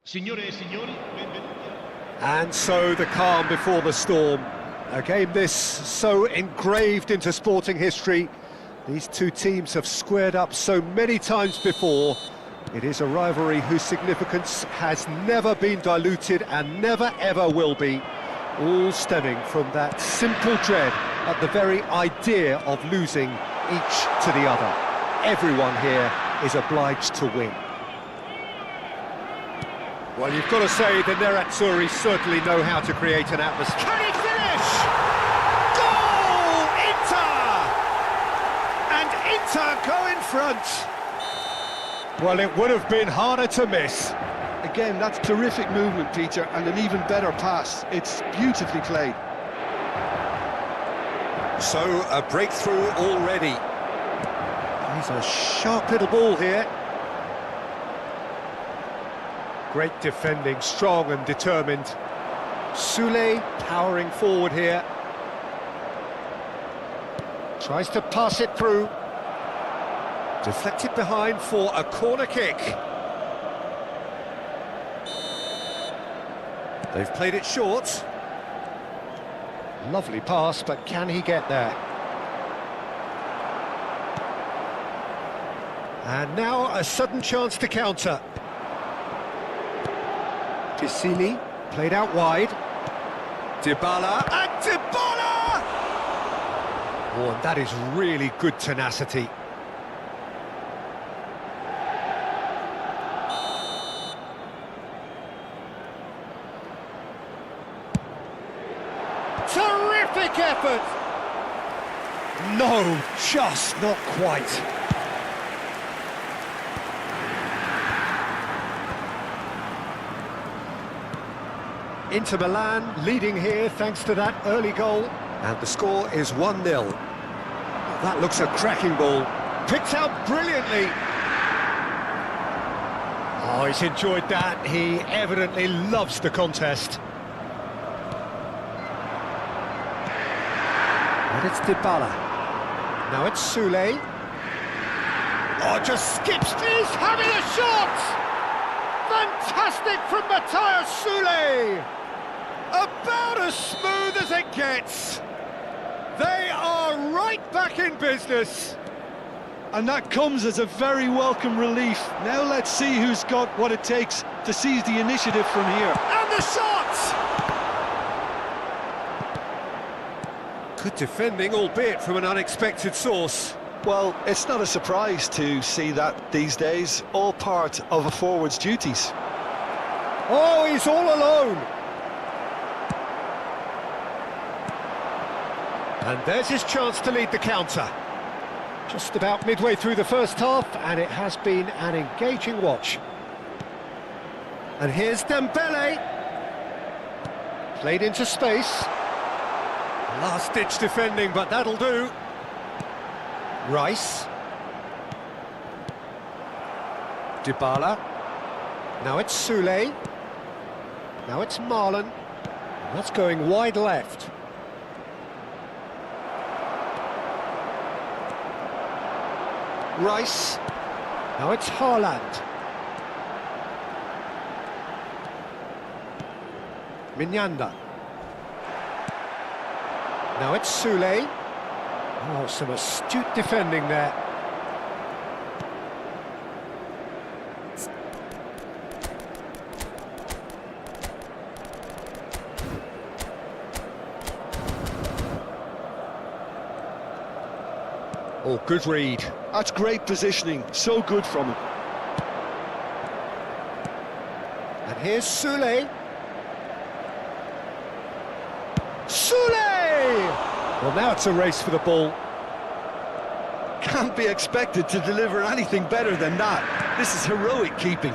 Signore e signori, benvenuti. And so the calm before the storm. A game this so engraved into sporting history. These two teams have squared up so many times before. It is a rivalry whose significance has never been diluted and never ever will be. All stemming from that simple dread at the very idea of losing each to the other. Everyone here is obliged to win. Well, you've got to say the Nerazzurri certainly know how to create an atmosphere. Can he finish? Goal! Inter! And Inter go in front. Well, it would have been harder to miss. Again, that's terrific movement, Peter, and an even better pass. It's beautifully played. So, a breakthrough already. He's a sharp little ball here. Great defending, strong and determined. Soulé powering forward here. Tries to pass it through. Deflected behind for a corner kick. They've played it short. Lovely pass, but can he get there? And now a sudden chance to counter. Piscini, played out wide. Dybala, and Dybala! Oh, and that is really good tenacity. Terrific effort! No, just not quite. Inter Milan leading here thanks to that early goal. And the score is 1-0. That looks a cracking ball. Picked out brilliantly. Oh, he's enjoyed that. He evidently loves the contest. And it's Dybala. Now it's Soulé. Oh, just skips. He's having a shot! Fantastic from Matthias Soulé! About as smooth as it gets. They are right back in business. And that comes as a very welcome relief. Now let's see who's got what it takes to seize the initiative from here. And the shot! Good defending, albeit from an unexpected source. Well, it's not a surprise to see that these days, all part of a forward's duties. Oh, he's all alone. And there's his chance to lead the counter. Just about midway through the first half, and it has been an engaging watch. And here's Dembele. Played into space. Last-ditch defending, but that'll do. Rice. Dybala. Now it's Soulé. Now it's Marlon. And that's going wide left. Rice. Now it's Haaland. Mignanda. Now it's Soulé. Oh, some astute defending there. Oh, good read. That's great positioning, so good from him. And here's Soulé. Soulé! Well, now it's a race for the ball. Can't be expected to deliver anything better than that. This is heroic keeping.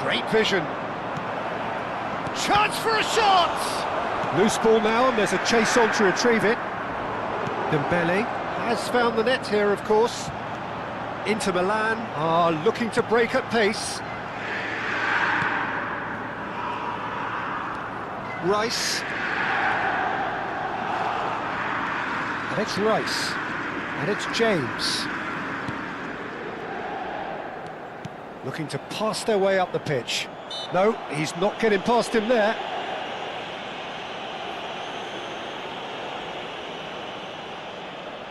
Great vision. Chance for a shot! Loose ball now, and there's a chase on to retrieve it. Dembele has found the net here, of course. Inter Milan are looking to break at pace. Rice. And it's Rice. And it's James. Looking to pass their way up the pitch. No, he's not getting past him there.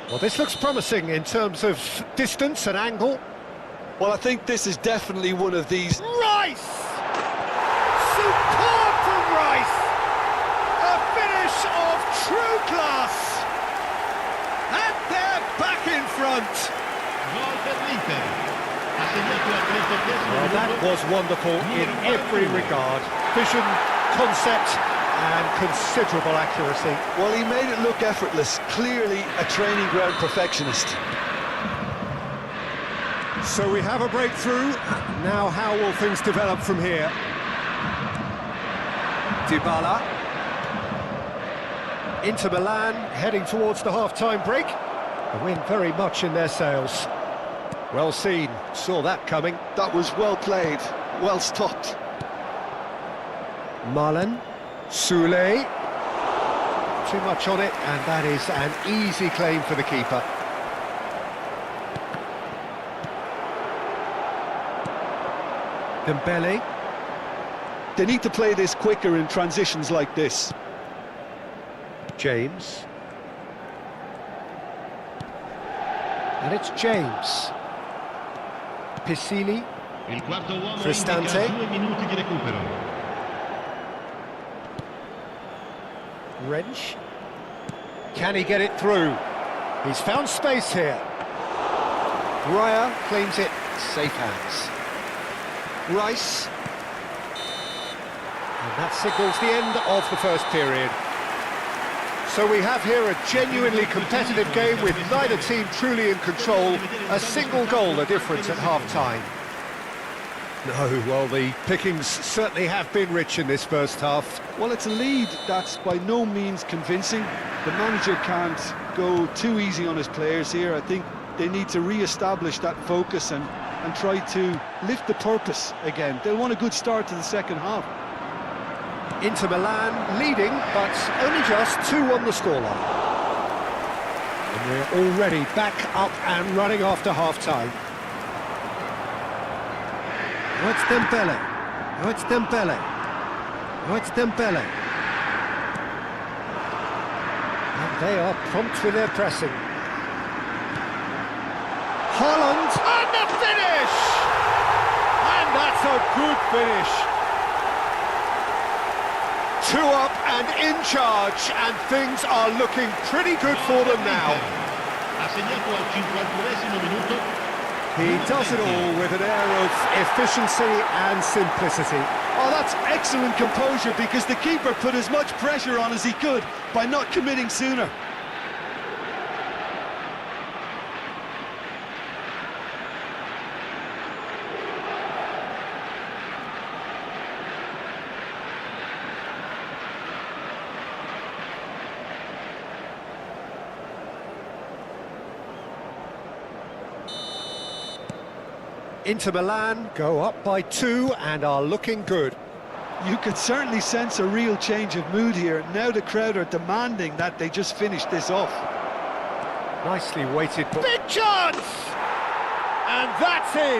Well, this looks promising in terms of distance and angle. Well, I think this is definitely one of these. Rice! Superb from Rice! A finish of true class! And they're back in front! Gol per l'Inter. Ha segnato al 38esimo Well, that minuto. was wonderful in every regard. Vision, concept, and considerable accuracy. Well, he made it look effortless. Clearly a training ground perfectionist. So we have a breakthrough. Now how will things develop from here? Dybala. Inter Milan heading towards the half-time break. The wind very much in their sails. Well seen, saw that coming. That was well played, well stopped. Malen, Soulé. Too much on it, and that is an easy claim for the keeper. Dembele. They need to play this quicker in transitions like this. James. And it's James. Pisili. Il quarto uomo Cristante. indica 2 minuti di recupero. Wrench. Can he get it through? He's found space here. Raya claims it. Safe hands. Rice. And that signals the end of the first period. So we have here a genuinely competitive game with neither team truly in control. A single goal the difference at half-time. No, well, the pickings certainly have been rich in this first half. Well, it's a lead that's by no means convincing. The manager can't go too easy on his players here. I think they need to re-establish that focus and try to lift the purpose again. They'll want a good start to the second half. Inter Milan leading, but only just 2 on the scoreline. And we're already back up and running after half-time. Oh, it's Dembele. Oh, it's Dembele. Oh, it's Dembele. And they are prompt with their pressing. Haaland, and the finish! And that's a good finish. 2 up and in charge, and things are looking pretty good for them now. Ha segnato al 51esimo minuto. He does it all with an air of efficiency and simplicity. Oh, that's excellent composure because the keeper put as much pressure on as he could by not committing sooner. Inter Milan go up by 2 and are looking good. You could certainly sense a real change of mood here. Now the crowd are demanding that they just finish this off. Nicely weighted. Big chance! And that's in!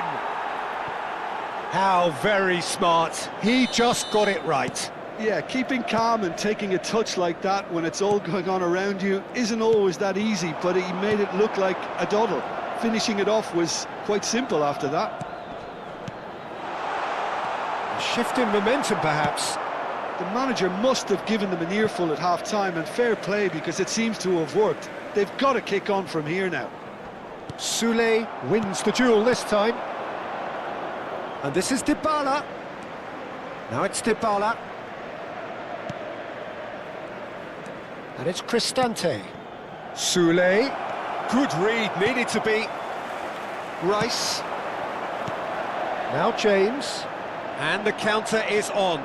How very smart. He just got it right. Yeah, keeping calm and taking a touch like that when it's all going on around you isn't always that easy, but he made it look like a doddle. Finishing it off was quite simple after that. A shift in momentum, perhaps. The manager must have given them an earful at half-time, and fair play because it seems to have worked. They've got to kick on from here now. Soulé wins the duel this time. And this is Dybala. Now it's Dybala. And it's Cristante. Soulé. Good read, needed to be. Rice. Now James. And the counter is on.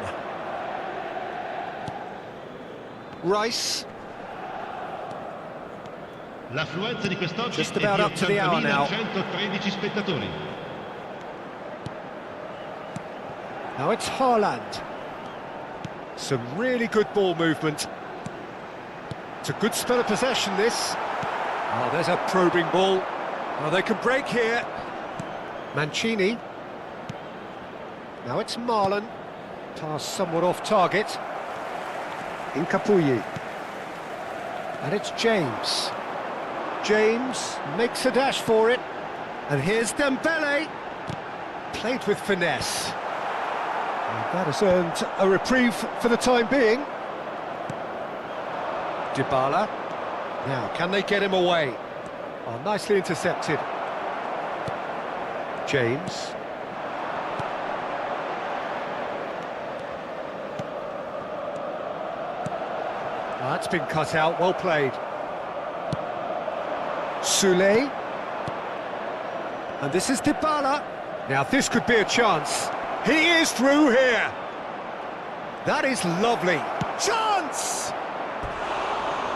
Rice. L'affluenza di quest'oggi Just è about di up to the hour now. 80.113 spettatori. Now it's Haaland. Some really good ball movement. It's a good spell of possession, this. Oh, there's a probing ball. Oh, they can break here. Mancini. Now it's Marlon. Pass somewhat off target. Incapuyi. And it's James. James makes a dash for it. And here's Dembele. Played with finesse. And that has earned a reprieve for the time being. Dybala. Now, can they get him away? Oh, nicely intercepted. James. That's been cut out, well played. Soulé. And this is Dybala. Now this could be a chance. He is through here. That is lovely. Chance!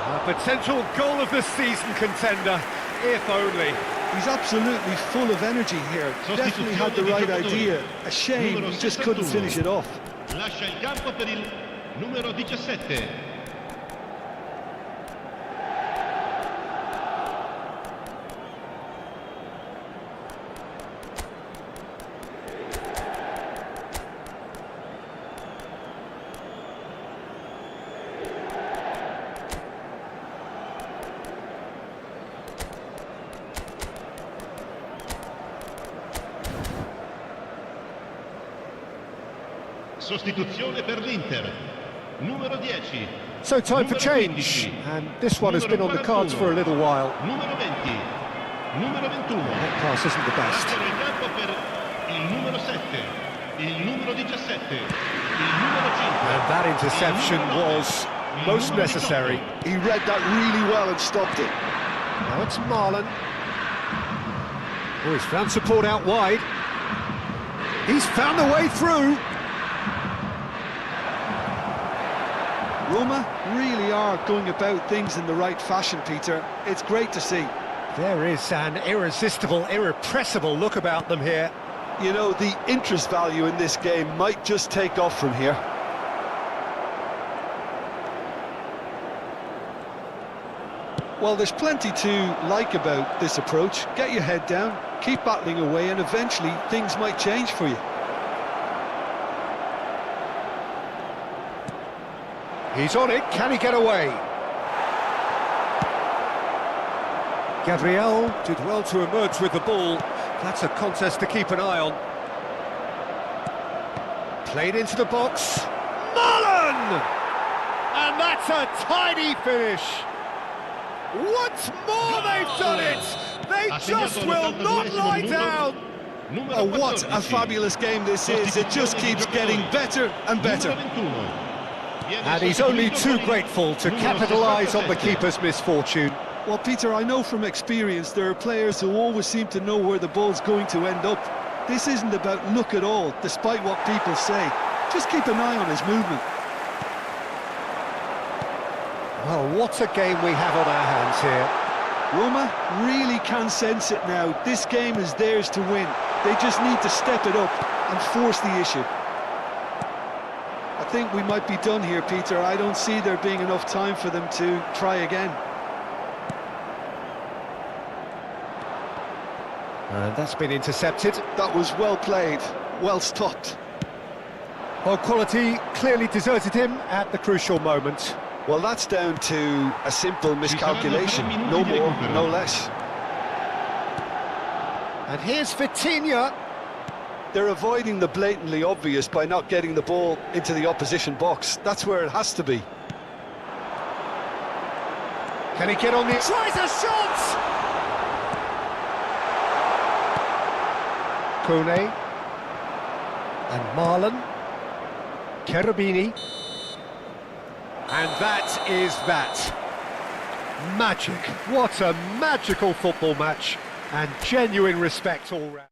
A potential goal of the season contender, if only. He's absolutely full of energy here. Definitely had the right idea. A shame he just couldn't finish it off. Lascia il campo per il numero 17. Sostituzione per l'Inter, numero 10. So time for change, and this one has been on the cards for a little while. Numero 20, numero 21. That pass isn't the best. Lasciano il campo per il numero 7, il numero 17, il numero 5. And that interception was most necessary. He read that really well and stopped it. Now it's Marlon. Oh, he's found support out wide. He's found a way through. Roma really are going about things in the right fashion, Peter. It's great to see. There is an irresistible, irrepressible look about them here. You know, the interest value in this game might just take off from here. Well, there's plenty to like about this approach. Get your head down, keep battling away, and eventually things might change for you. He's on it, can he get away? Gabriel did well to emerge with the ball. That's a contest to keep an eye on. Played into the box. Marlon! And that's a tidy finish. Once more they've done it! They just will not lie down! Oh, what a fabulous game this is. It just keeps getting better and better. And he's only too grateful to capitalise on the keeper's misfortune. Well, Peter, I know from experience there are players who always seem to know where the ball's going to end up. This isn't about luck at all, despite what people say. Just keep an eye on his movement. Well, what a game we have on our hands here. Roma really can sense it now. This game is theirs to win. They just need to step it up and force the issue. I think we might be done here, Peter. I don't see there being enough time for them to try again. And that's been intercepted. That was well played, well stopped. Well, quality clearly deserted him at the crucial moment. Well, that's down to a simple miscalculation, no more, no less. And here's Vitinha. They're avoiding the blatantly obvious by not getting the ball into the opposition box. That's where it has to be. Can he get on the... Tries a shot! Kone. And Marlon. Cherubini. And that is that. Magic. What a magical football match. And genuine respect all round.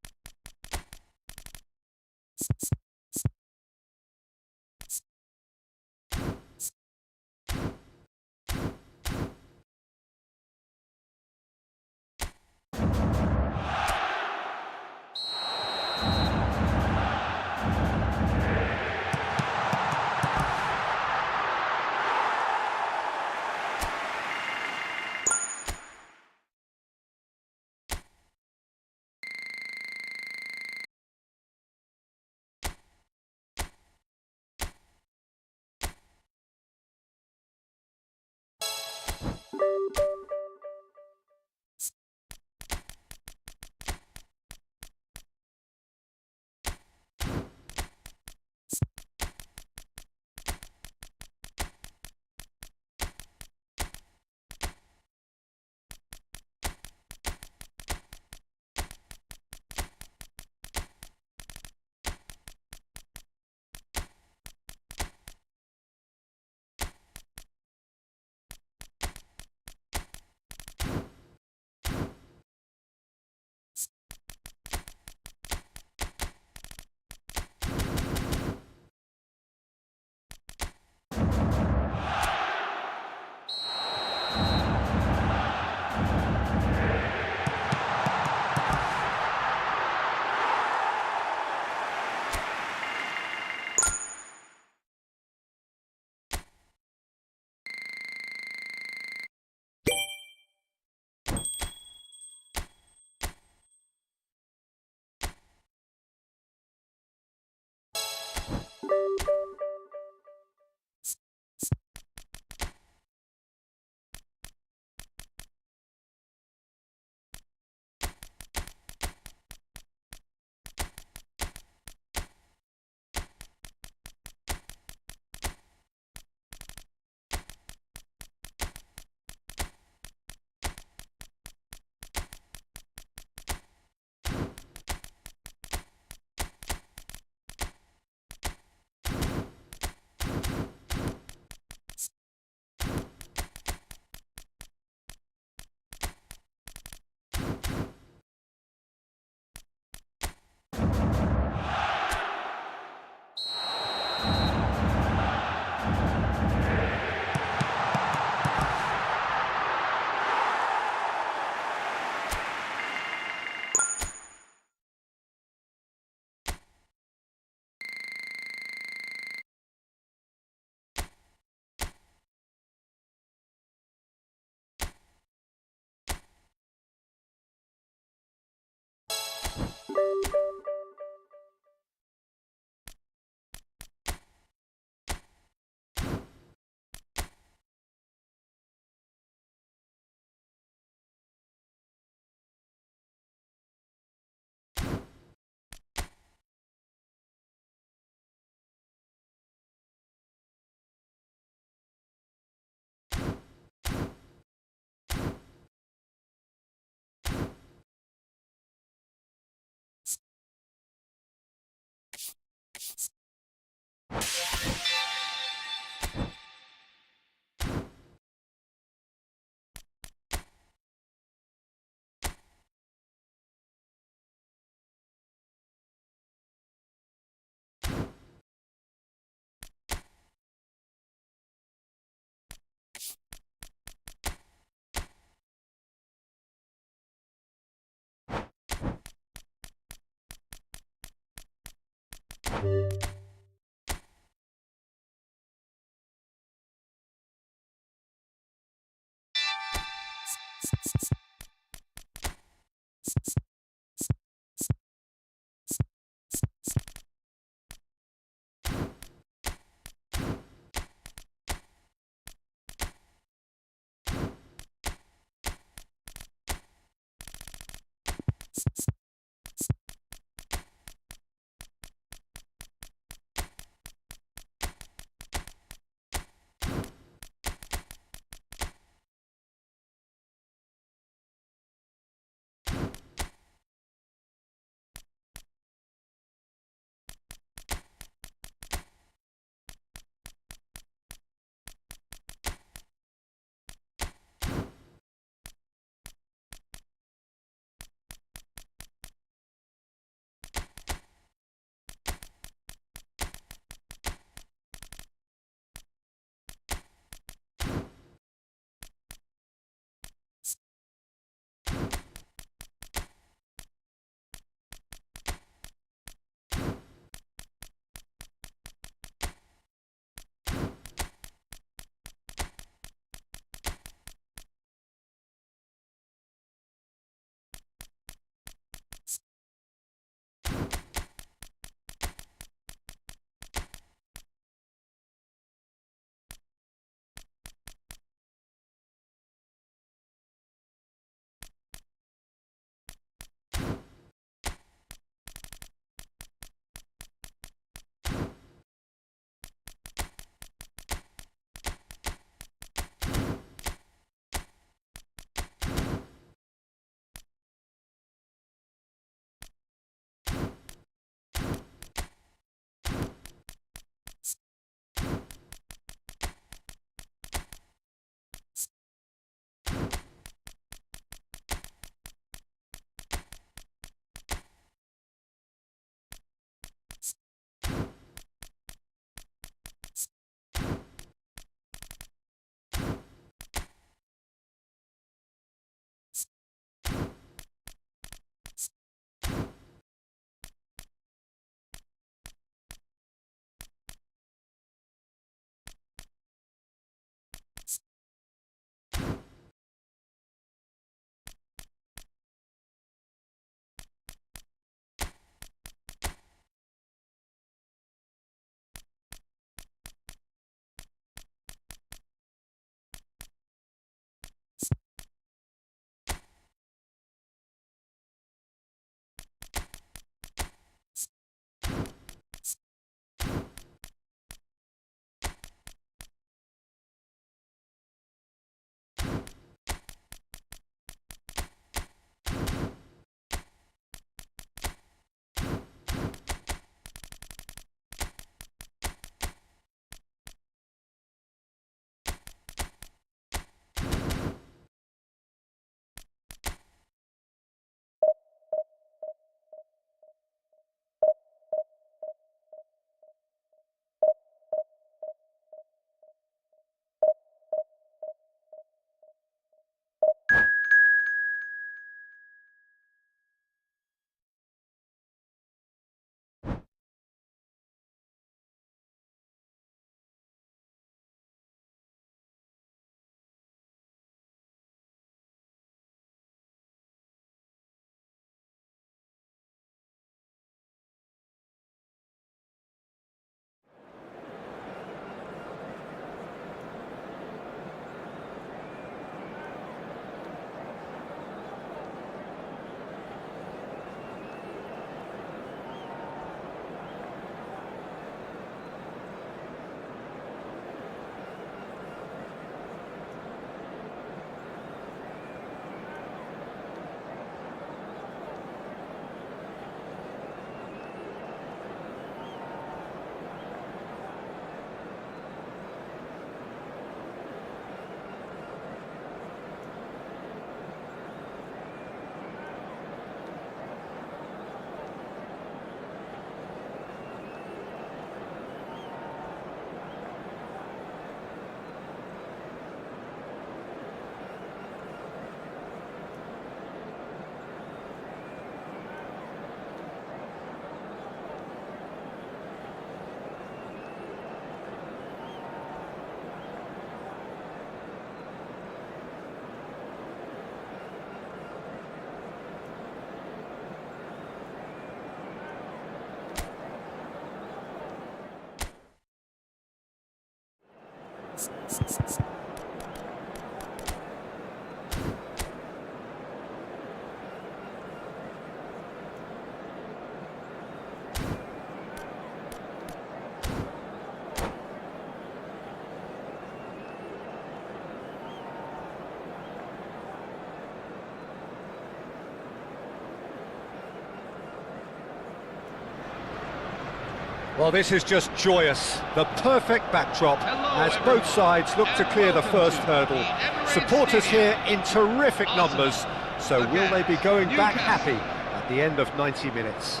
Well, this is just joyous. The perfect backdrop as both sides look to clear the first hurdle. Supporters here in terrific numbers, so will they be going back happy at the end of 90 minutes?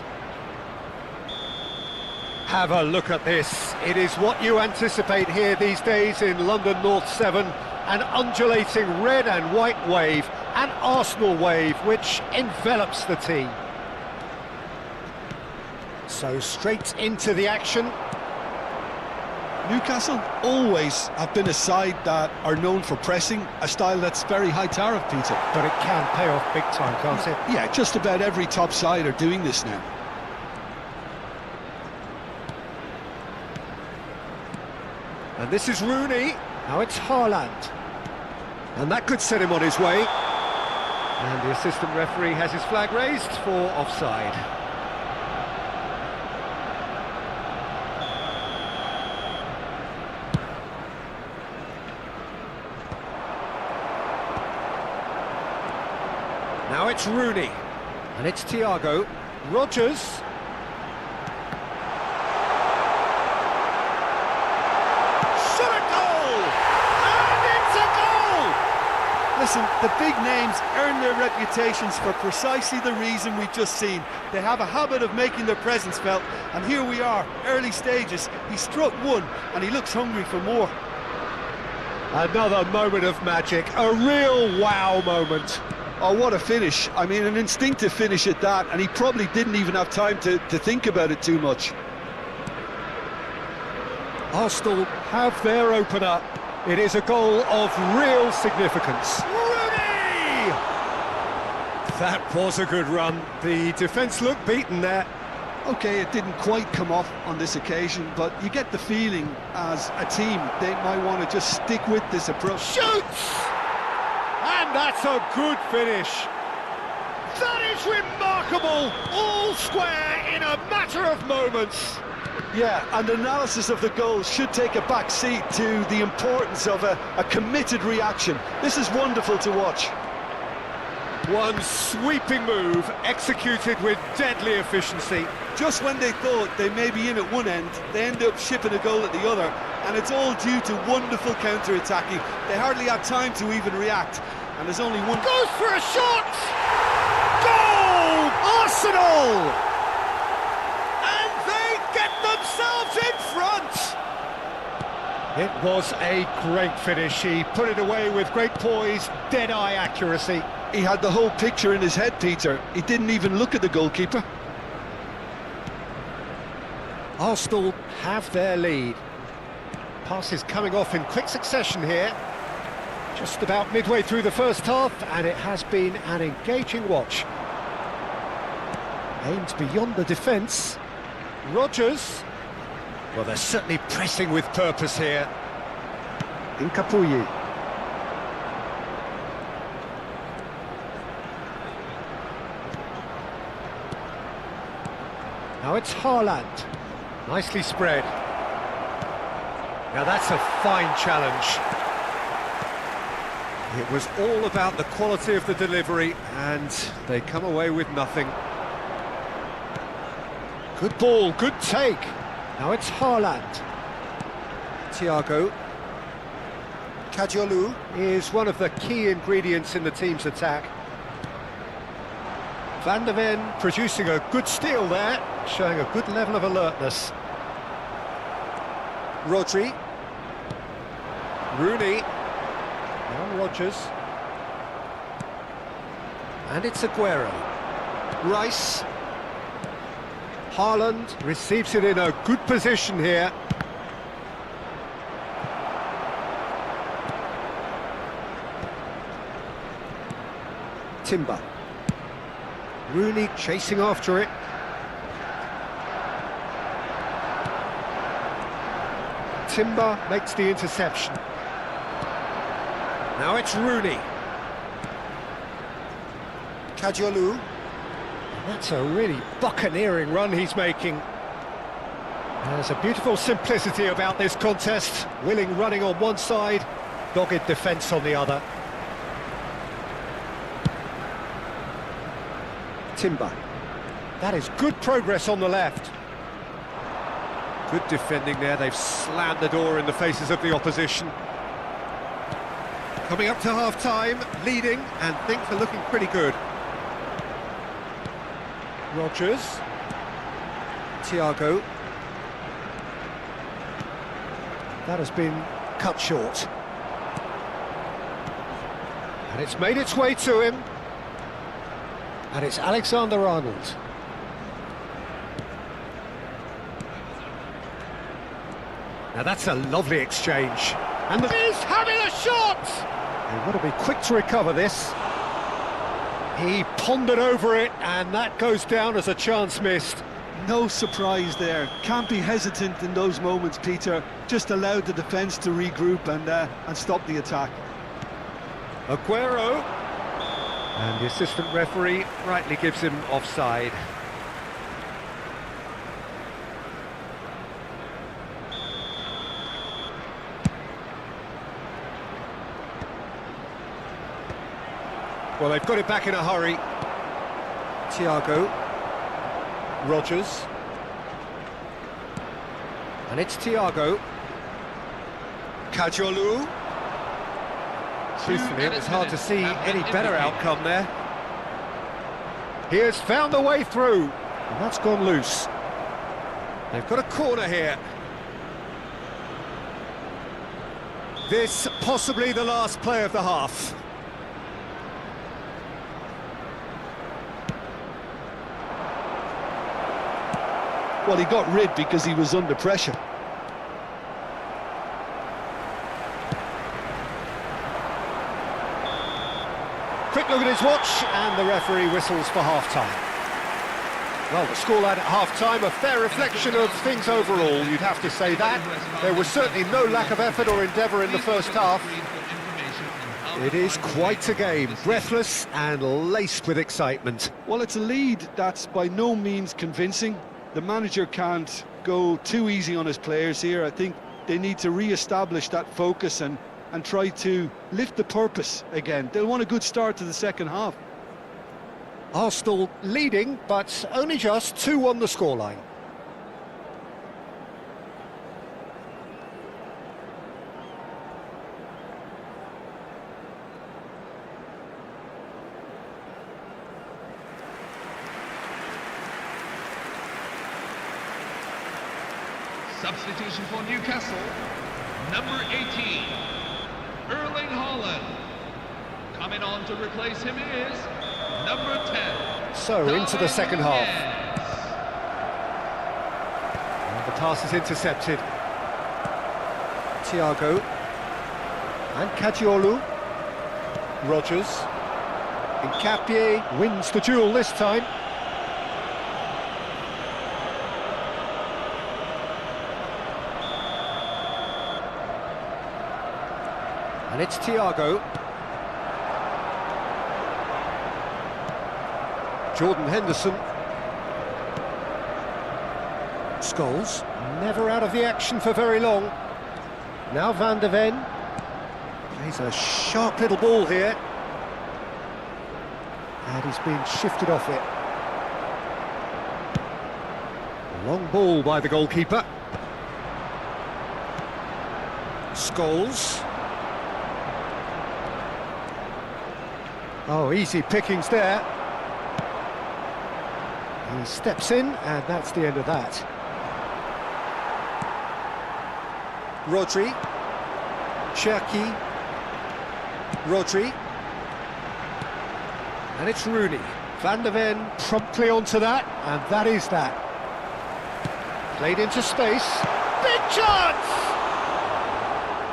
Have a look at this. It is what you anticipate here these days in London North 7. An undulating red and white wave, an Arsenal wave which envelops the team. So straight into the action. Newcastle always have been a side that are known for pressing, a style that's very high tariff, Peter. But it can pay off big time, can't it? Yeah, just about every top side are doing this now. And this is Rooney. Now it's Haaland. And that could set him on his way. And the assistant referee has his flag raised for offside. Now it's Rooney, and it's Thiago. Rodgers. Shot a goal! And it's a goal! Listen, the big names earn their reputations for precisely the reason we've just seen. They have a habit of making their presence felt, and here we are, early stages. He struck one, and he looks hungry for more. Another moment of magic, a real wow moment. Oh, what a finish. I mean, an instinctive finish at that, and he probably didn't even have time to think about it too much. Arsenal have their opener. It is a goal of real significance. Rooney! That was a good run. The defence looked beaten there. Okay, it didn't quite come off on this occasion, but you get the feeling as a team they might want to just stick with this approach. Shoots! And that's a good finish. That is remarkable. All square in a matter of moments. Yeah, and analysis of the goal should take a back seat to the importance of a committed reaction. This is wonderful to watch. One sweeping move executed with deadly efficiency. Just when they thought they may be in at one end, they end up shipping a goal at the other, and it's all due to wonderful counter-attacking. They hardly had time to even react, and there's only one... Goes for a shot! Goal! Arsenal! And they get themselves in front! It was a great finish. He put it away with great poise, dead-eye accuracy. He had the whole picture in his head, Peter. He didn't even look at the goalkeeper. Arsenal have their lead. Passes coming off in quick succession here. Just about midway through the first half, and it has been an engaging watch. Aimed beyond the defence. Rodgers. Well, they're certainly pressing with purpose here. Incapuyi. Now it's Haaland. Nicely spread. Now that's a fine challenge. It was all about the quality of the delivery, and they come away with nothing. Good ball, good take. Now it's Haaland. Thiago. Kadiolu is one of the key ingredients in the team's attack. Van der Ven producing a good steal there, showing a good level of alertness. Rodri. Rooney. Now Rodgers. And it's Aguero. Rice. Haaland receives it in a good position here. Timber. Rooney chasing after it. Timber makes the interception. Now it's Rooney. Kajolu. That's a really buccaneering run he's making. There's a beautiful simplicity about this contest. Willing running on one side, dogged defence on the other. Timber. That is good progress on the left. Good defending there, they've slammed the door in the faces of the opposition. Coming up to half-time, leading, and things are looking pretty good. Rodgers. Thiago. That has been cut short. And it's made its way to him. And it's Alexander-Arnold. Now that's a lovely exchange. And he's having a shot! They want to be quick to recover this. He pondered over it, and that goes down as a chance missed. No surprise there. Can't be hesitant in those moments, Peter. Just allowed the defence to regroup and stop the attack. Aguero. And the assistant referee rightly gives him offside. Well, they've got it back in a hurry. Thiago. Rodgers. And it's Thiago. Kajolu. Truthfully, it was hard to see any better outcome there. He has found a way through, and that's gone loose. They've got a corner here. This possibly the last play of the half. Well, he got rid because he was under pressure. Quick look at his watch, and the referee whistles for half-time. Well, the scoreline at half-time, a fair reflection of things overall, you'd have to say that. There was certainly no lack of effort or endeavour in the first half. It is quite a game, breathless and laced with excitement. Well, it's a lead that's by no means convincing. The manager can't go too easy on his players here. I think they need to re-establish that focus and try to lift the purpose again. They'll want a good start to the second half. Arsenal leading, but only just 2 on the scoreline. Substitution for Newcastle, number 18, Erling Haaland. Coming on to replace him is number 10. So, into the second half. And the pass is intercepted. Thiago. And Kajolu. Rodgers. Nkapie wins the duel this time. And it's Thiago. Jordan Henderson. Scholes, never out of the action for very long. Now Van de Ven. Plays a sharp little ball here. And he's been shifted off it. Long ball by the goalkeeper. Scholes. Oh, easy pickings there. He steps in, and that's the end of that. Rodri. Cherki. Rodri. And it's Rooney. Van de Ven promptly onto that, and that is that. Played into space. Big chance!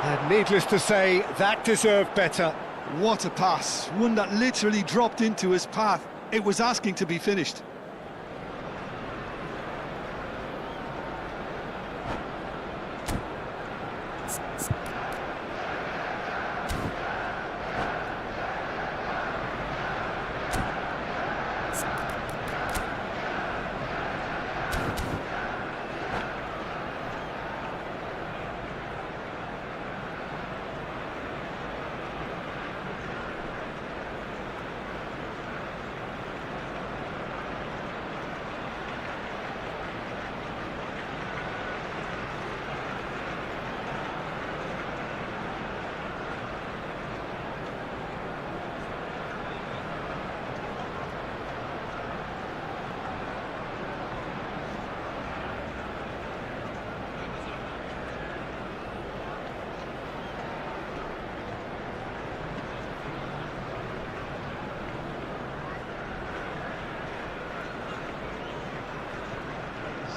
And needless to say, that deserved better. What a pass, one that literally dropped into his path. It was asking to be finished.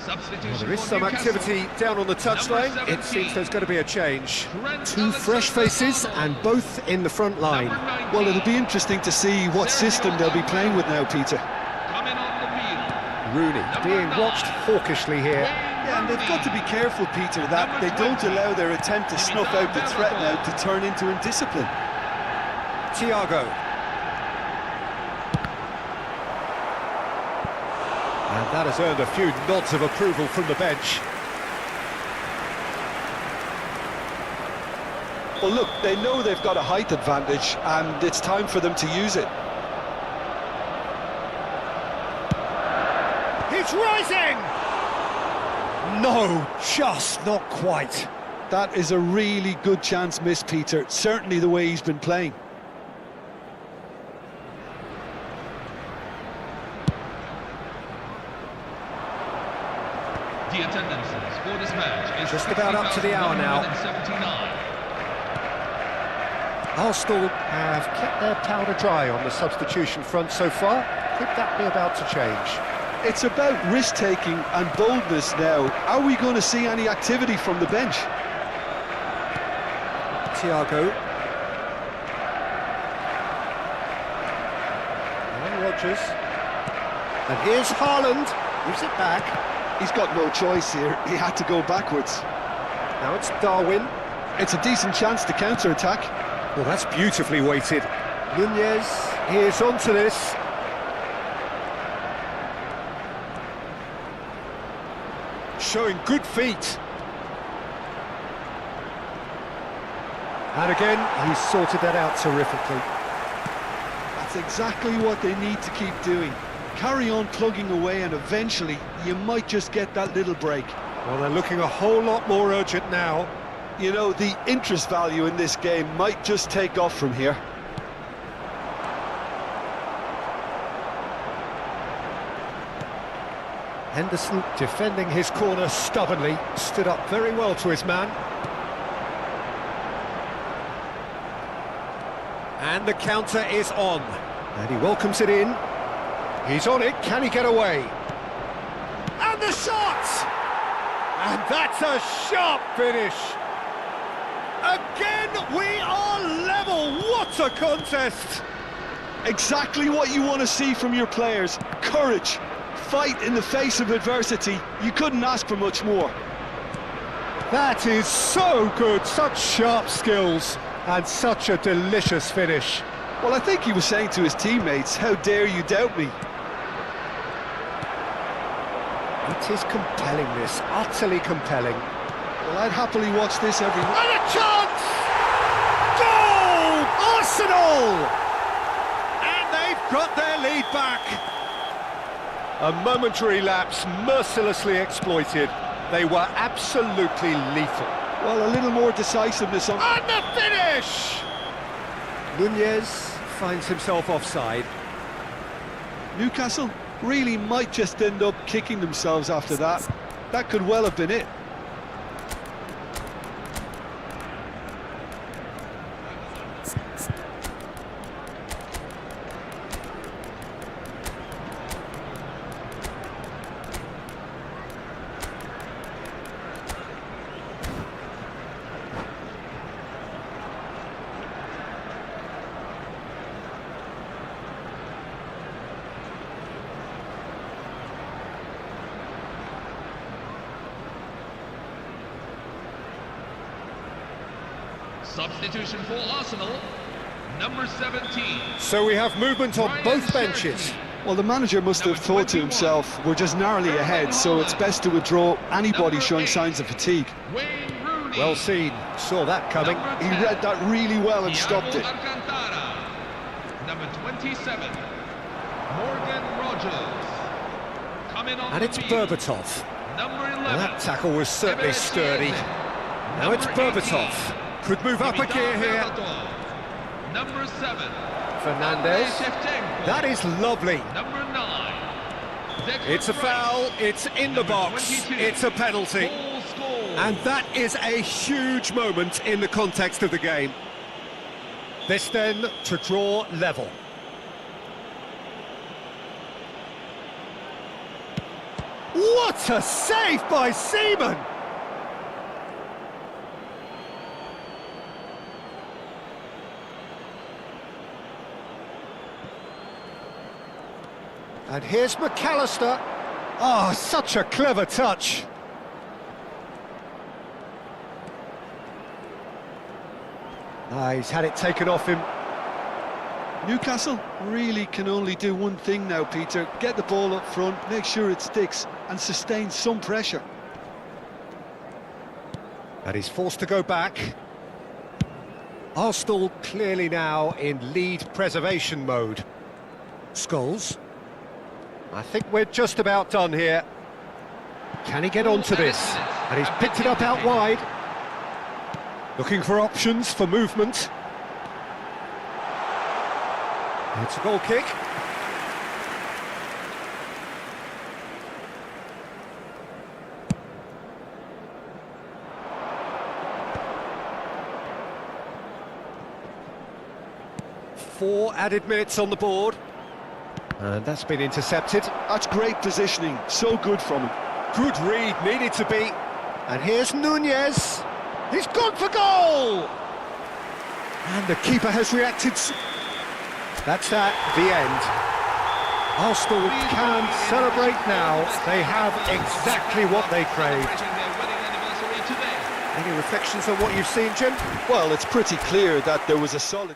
Substitution There is for some Newcastle. activity down on the touchline. Number It seems 17. there's going to be a change. Two fresh faces and both in the front line. Well, it'll be interesting to see what system they'll be playing with now, Peter. Coming on the field. Rooney being watched hawkishly here. Yeah, and they've got to be careful, Peter, that they don't allow their attempt to snuff out the threat now to turn into indiscipline. Thiago. And that has earned a few nods of approval from the bench. Well, look, they know they've got a height advantage, and it's time for them to use it. He's rising! No, just not quite. That is a really good chance missed, Peter. Certainly the way he's been playing. The attendances for this match is Just about up to the hour now. 60,179. Arsenal have kept their powder dry on the substitution front so far. Could that be about to change? It's about risk-taking and boldness now. Are we going to see any activity from the bench? Thiago. And Rodgers. And here's Haaland. Gives it back. He's got no choice here. He had to go backwards. Now it's Darwin. It's a decent chance to counter-attack. Well, that's beautifully weighted. Nunez is onto this. Showing good feet. And again, he's sorted that out terrifically. That's exactly what they need to keep doing. Carry on plugging away, and eventually you might just get that little break. Well, they're looking a whole lot more urgent now. You know, the interest value in this game might just take off from here. Henderson defending his corner stubbornly, stood up very well to his man. And the counter is on. And he welcomes it in. He's on it, can he get away? And the shot! And that's a sharp finish. Again, we are level. What a contest! Exactly what you want to see from your players. Courage, fight in the face of adversity. You couldn't ask for much more. That is so good, such sharp skills, and such a delicious finish. Well, I think he was saying to his teammates, how dare you doubt me? It is compelling, this, utterly compelling. Well, I'd happily watch this every... And a chance! Goal! Arsenal! And they've got their lead back. A momentary lapse mercilessly exploited. They were absolutely lethal. Well, a little more decisiveness on... And the finish! Nunez finds himself offside. Newcastle really might just end up kicking themselves after that. That could well have been it. Substitution for Arsenal, number 17. So we have movement on both benches. Well, the manager must have thought to himself, we're just narrowly ahead, so it's best to withdraw anybody showing signs of fatigue. Wayne Rooney. Well seen, saw that coming. He read that really well and stopped it. Alcantara. Number 27, Morgan Rogers. Coming on And it's the field, Berbatov. number 11. Well, that tackle was certainly sturdy. Now it's Berbatov. Could move up a gear here. Number 7, Fernandez. Shevchenko. That is lovely. Number 9, Declan It's a Rice. foul, it's in the Number box, 22, it's a penalty. goal scored. And that is a huge moment in the context of the game. This then to draw level. What a save by Seaman! And here's McAllister. Oh, such a clever touch. Ah, he's had it taken off him. Newcastle really can only do one thing now, Peter. Get the ball up front, make sure it sticks, and sustain some pressure. And he's forced to go back. Arsenal clearly now in lead preservation mode. Scholes. I think we're just about done here. Can he get onto this? And he's picked it up out wide. Looking for options for movement. It's a goal kick. Four added minutes on the board. And that's been intercepted. That's great positioning, so good from him. Good read, needed to be. And here's Nunez. He's gone for goal! And the keeper has reacted. That's that, the end. Arsenal can celebrate now. They have exactly what they craved. Any reflections on what you've seen, Jim? Well, it's pretty clear that there was a solid...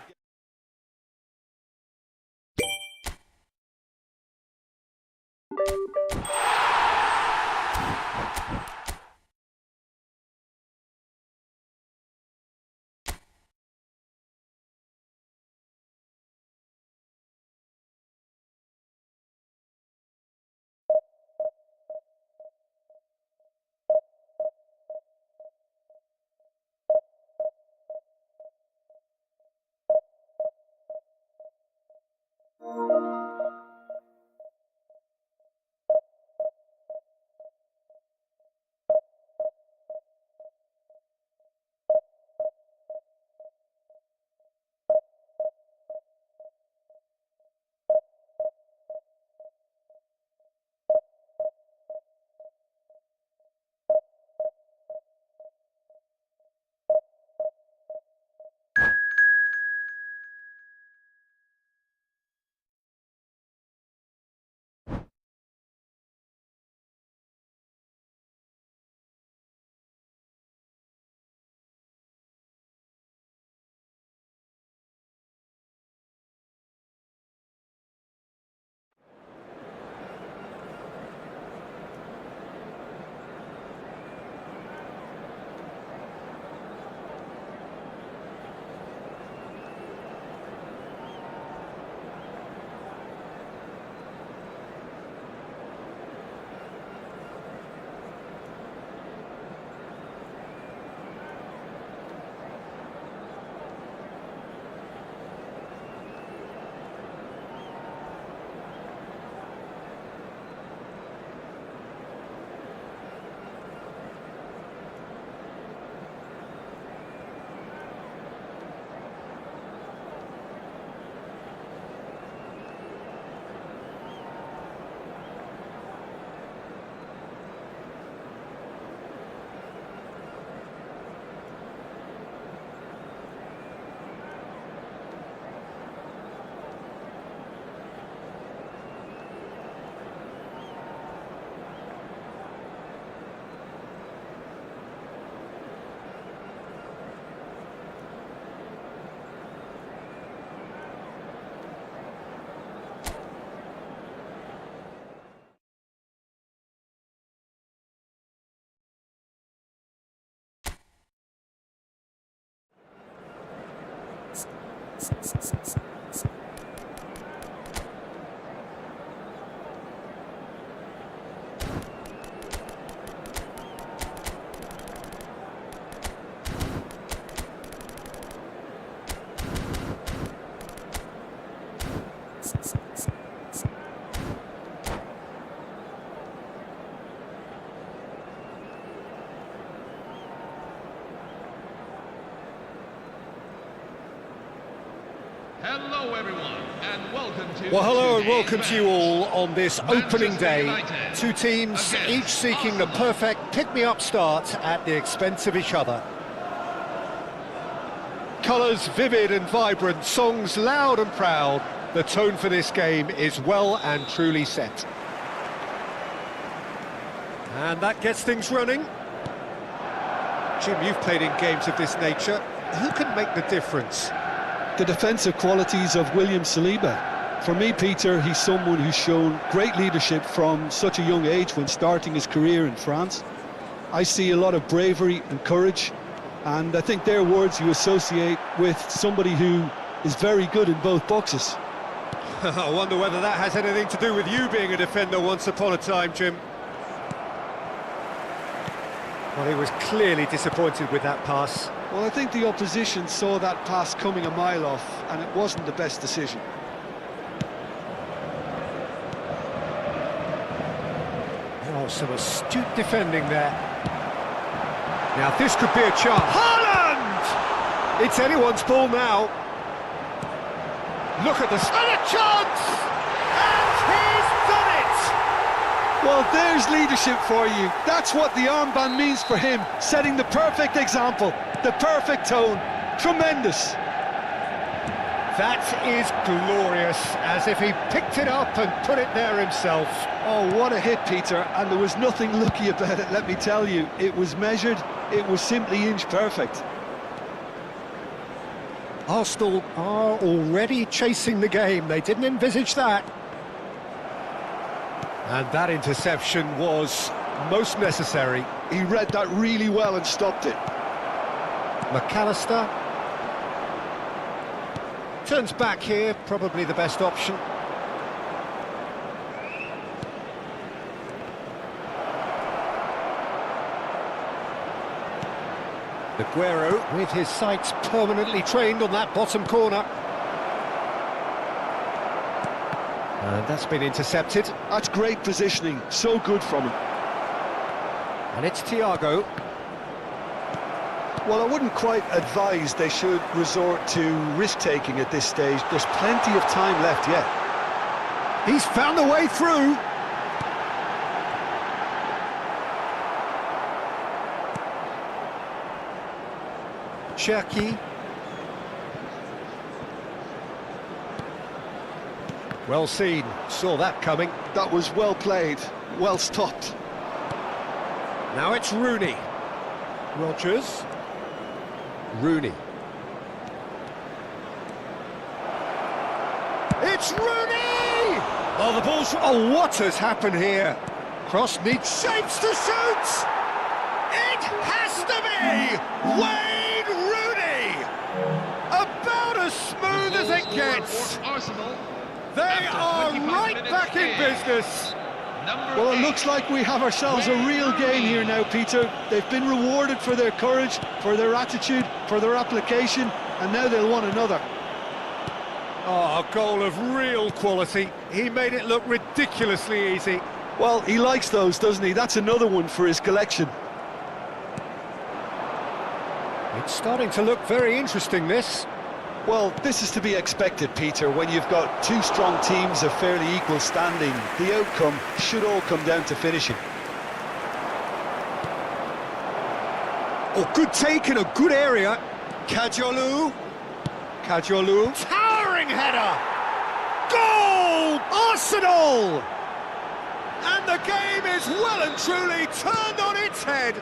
Hello, everyone. And welcome to Well, hello and today's welcome to you match. all on this opening Manchester day. United Two teams, against each seeking the Arsenal. perfect pick-me-up start at the expense of each other. Colours vivid and vibrant, songs loud and proud. The tone for this game is well and truly set. And that gets things running. Jim, you've played in games of this nature. Who can make the difference? The defensive qualities of William Saliba. For me, Peter, he's someone who's shown great leadership from such a young age when starting his career in France. I see a lot of bravery and courage, and I think they're words you associate with somebody who is very good in both boxes. I wonder whether that has anything to do with you being a defender once upon a time, Jim. Well, he was clearly disappointed with that pass. Well, I think the opposition saw that pass coming a mile off, and it wasn't the best decision. Oh, some astute defending there. Now, this could be a chance. Haaland! It's anyone's ball now. Look at this. And a chance! And he's done it! Well, there's leadership for you. That's what the armband means for him, setting the perfect example, the perfect tone. Tremendous. That is glorious, as if he picked it up and put it there himself. Oh, what a hit, Peter, and there was nothing lucky about it, let me tell you. It was measured, it was simply inch perfect. Arsenal are already chasing the game. They didn't envisage that. And that interception was most necessary. He read that really well and stopped it. McAllister turns back here, probably the best option. Aguero with his sights permanently trained on that bottom corner. And that's been intercepted. That's great positioning, so good from him. And it's Thiago. Well, I wouldn't quite advise they should resort to risk-taking at this stage. There's plenty of time left yet. He's found a way through. Cherki. Well seen, saw that coming. That was well played, well stopped. Now it's Rooney. Rodgers. Rooney. It's Rooney! Oh, the ball's... Oh, what has happened here? Cross needs shapes to shoot! It has to be Wayne Rooney! About as smooth as it gets. For Arsenal, They after are 25 right minutes back in game. business. Well, it looks like we have ourselves a real game here now, Peter. They've been rewarded for their courage, for their attitude, for their application, and now they'll want another. Oh, a goal of real quality. He made it look ridiculously easy. Well, he likes those, doesn't he? That's another one for his collection. It's starting to look very interesting, this. Well, this is to be expected, Peter, when you've got two strong teams of fairly equal standing. The outcome should all come down to finishing. Oh, good take in a good area. Kajolu. Towering header. Goal! Arsenal! And the game is well and truly turned on its head.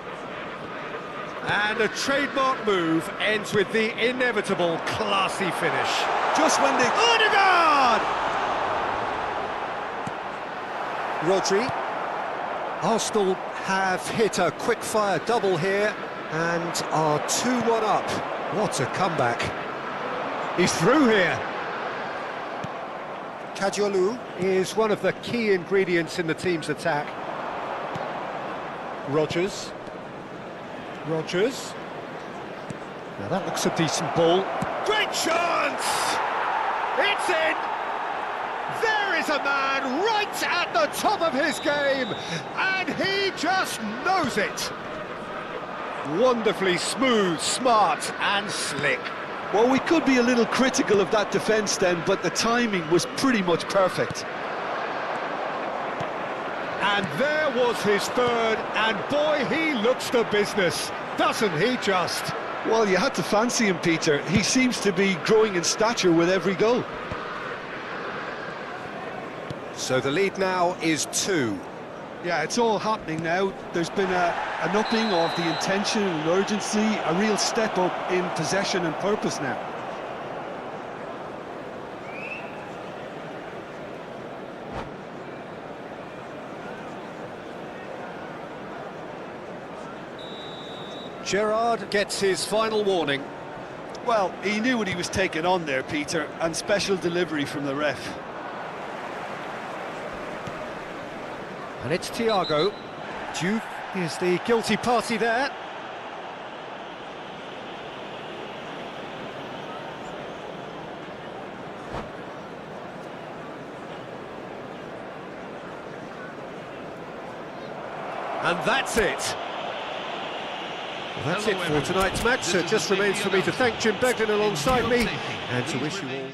And a trademark move ends with the inevitable classy finish. Just when they... Odegaard! Rodri. Arsenal have hit a quick-fire double here and are 2-1 up. What a comeback. He's through here. Kajolu is one of the key ingredients in the team's attack. Rodgers. Now that looks a decent ball. Great chance! It's in! There is a man right at the top of his game, and he just knows it. Wonderfully smooth, smart and slick. Well, we could be a little critical of that defence then, but the timing was pretty much perfect. And there was his third, and boy, he looks the business, doesn't he just? Well, you had to fancy him, Peter. He seems to be growing in stature with every goal. So the lead now is 2. Yeah, it's all happening now. There's been an upping of the intention and urgency, a real step up in possession and purpose now. Gerrard gets his final warning. Well, he knew what he was taking on there, Peter, and special delivery from the ref. And it's Thiago. Juve is the guilty party there. And that's it. Well, that's it for tonight's match. So it just remains for me to thank Jim Beglin alongside me and to wish you all...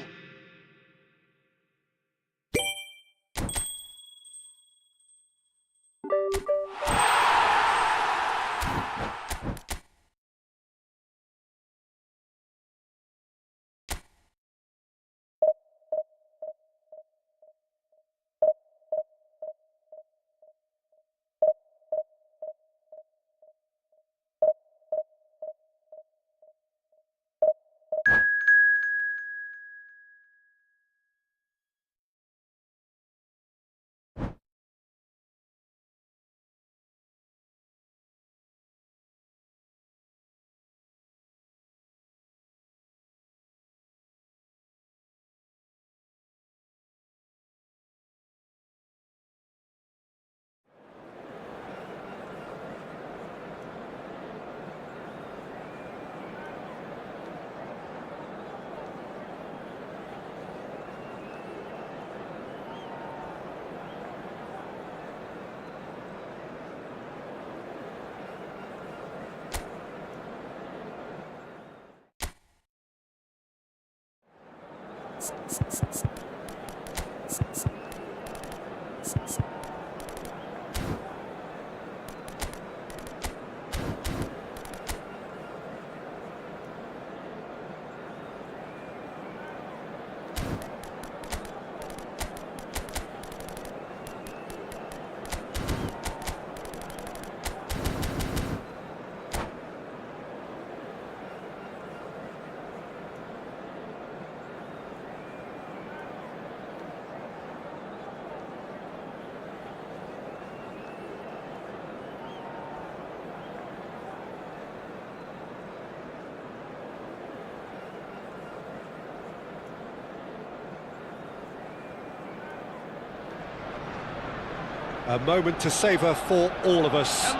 A moment to savour for all of us.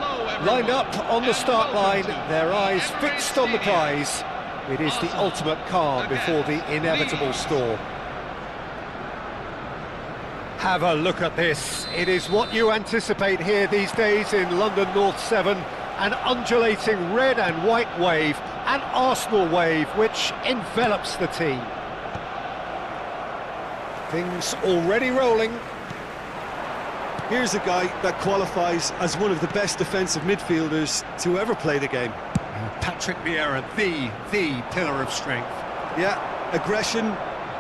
Lined up on the start line, their eyes fixed on the prize. It is the ultimate calm before the inevitable storm. Have a look at this. It is what you anticipate here these days in London North 7. An undulating red and white wave, an Arsenal wave which envelops the team. Things already rolling. Here's a guy that qualifies as one of the best defensive midfielders to ever play the game. Patrick Vieira, the pillar of strength. Yeah, aggression,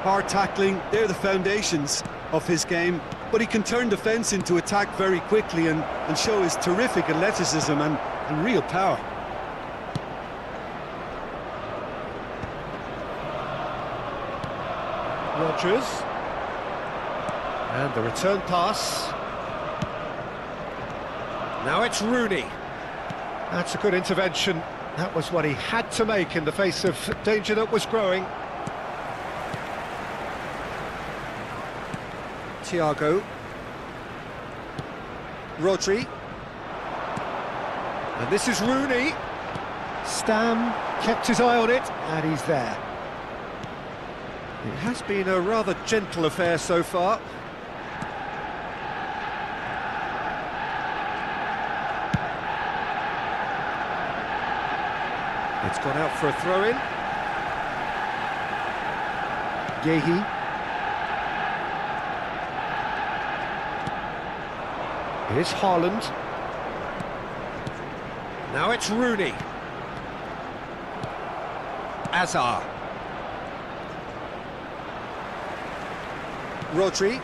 hard tackling, they're the foundations of his game. But he can turn defence into attack very quickly and show his terrific athleticism and real power. Rodgers. And the return pass. Now it's Rooney. That's a good intervention. That was what he had to make in the face of danger that was growing. Thiago. Rodri. And this is Rooney. Stam kept his eye on it, and he's there. It has been a rather gentle affair so far. It's gone out for a throw-in. Yehi. Here's Haaland. Now it's Rooney. Azar. Rodri.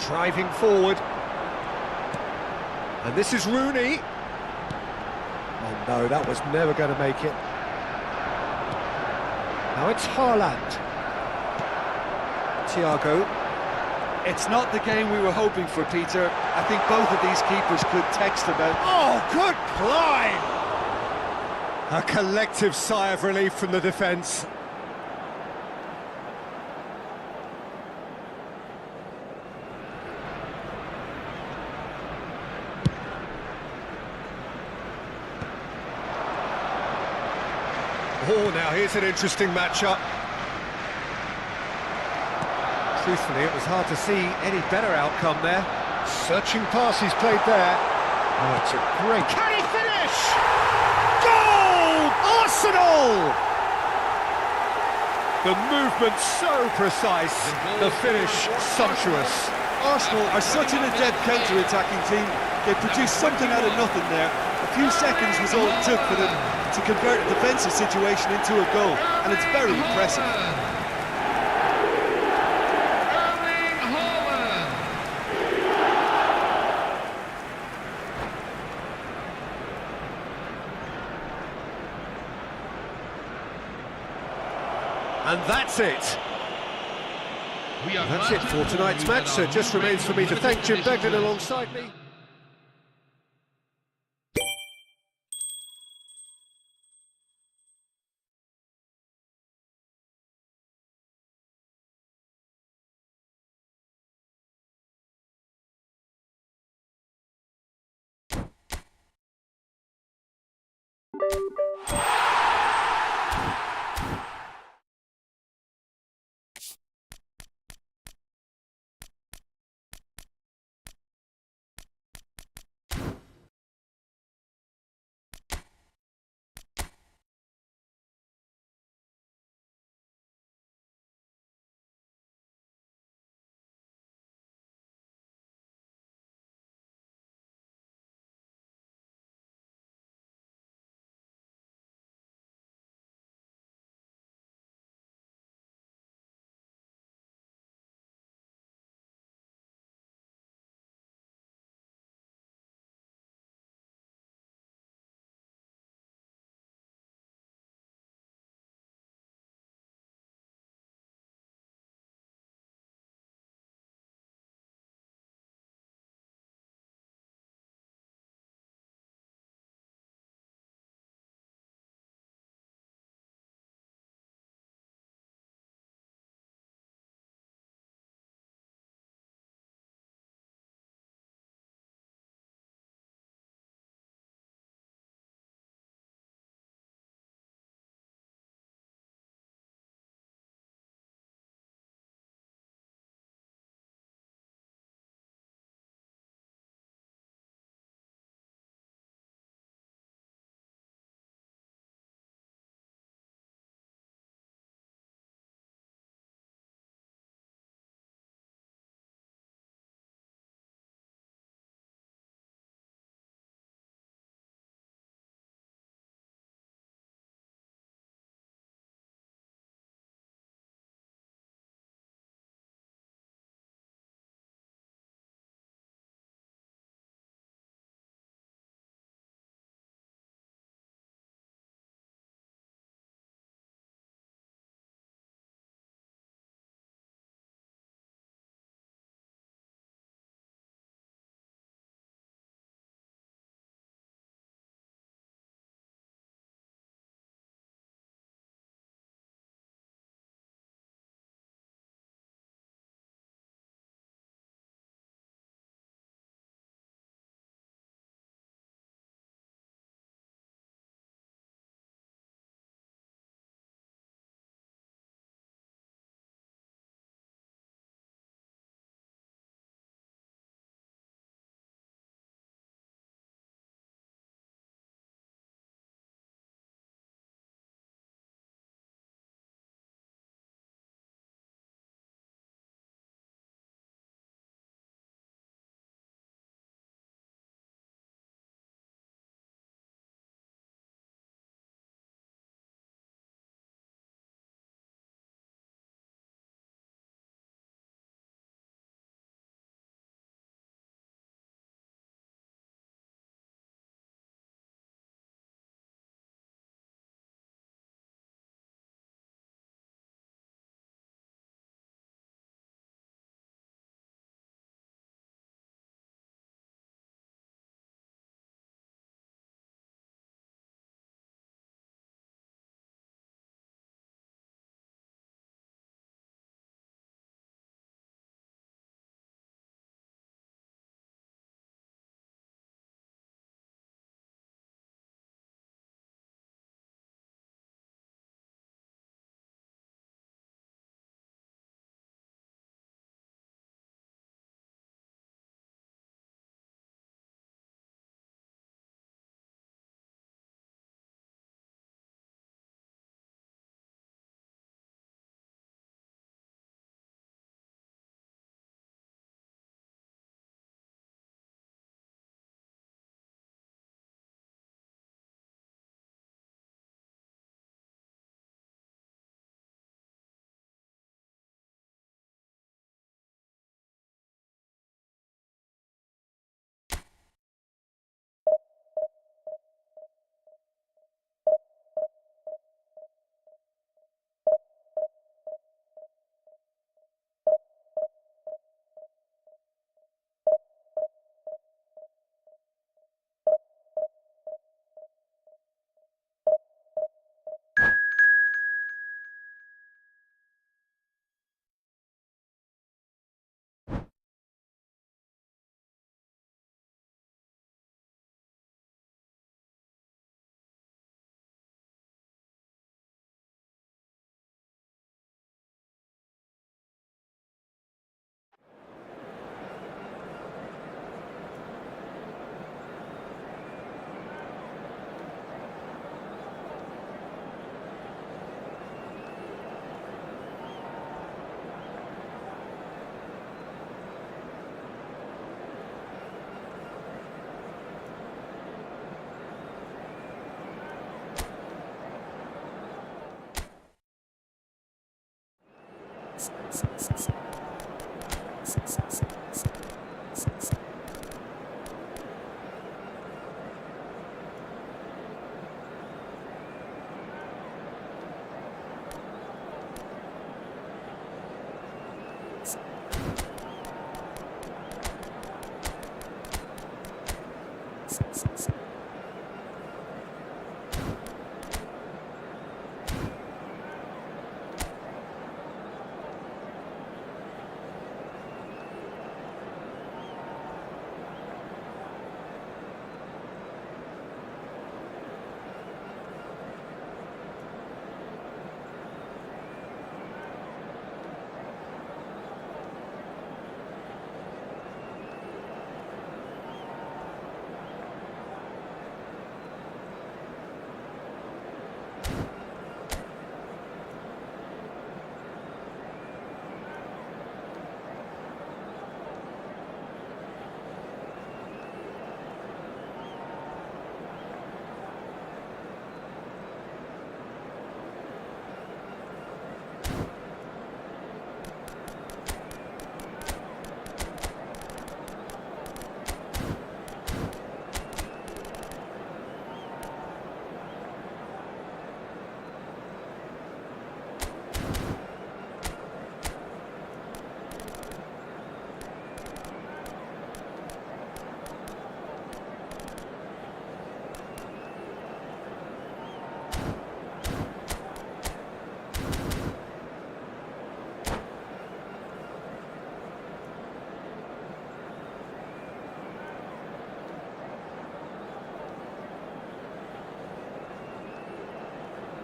Driving forward. And this is Rooney. Oh no, that was never going to make it. Now it's Haaland. Thiago. It's not the game we were hoping for, Peter. I think both of these keepers could text about. Oh, good climb! A collective sigh of relief from the defence. Oh, now here's an interesting matchup. Truthfully, it was hard to see any better outcome there. Searching pass he's played there. Oh, it's a great... Can he finish? Goal! Arsenal! The movement so precise, the finish sumptuous. Arsenal are such an adept counter-attacking team. They produced something out of nothing there. A few seconds was all it took for them to convert a defensive situation into a goal, and it's very impressive. And that's it. That's it for tonight's match, so it just remains for me to thank Jim Begden alongside me.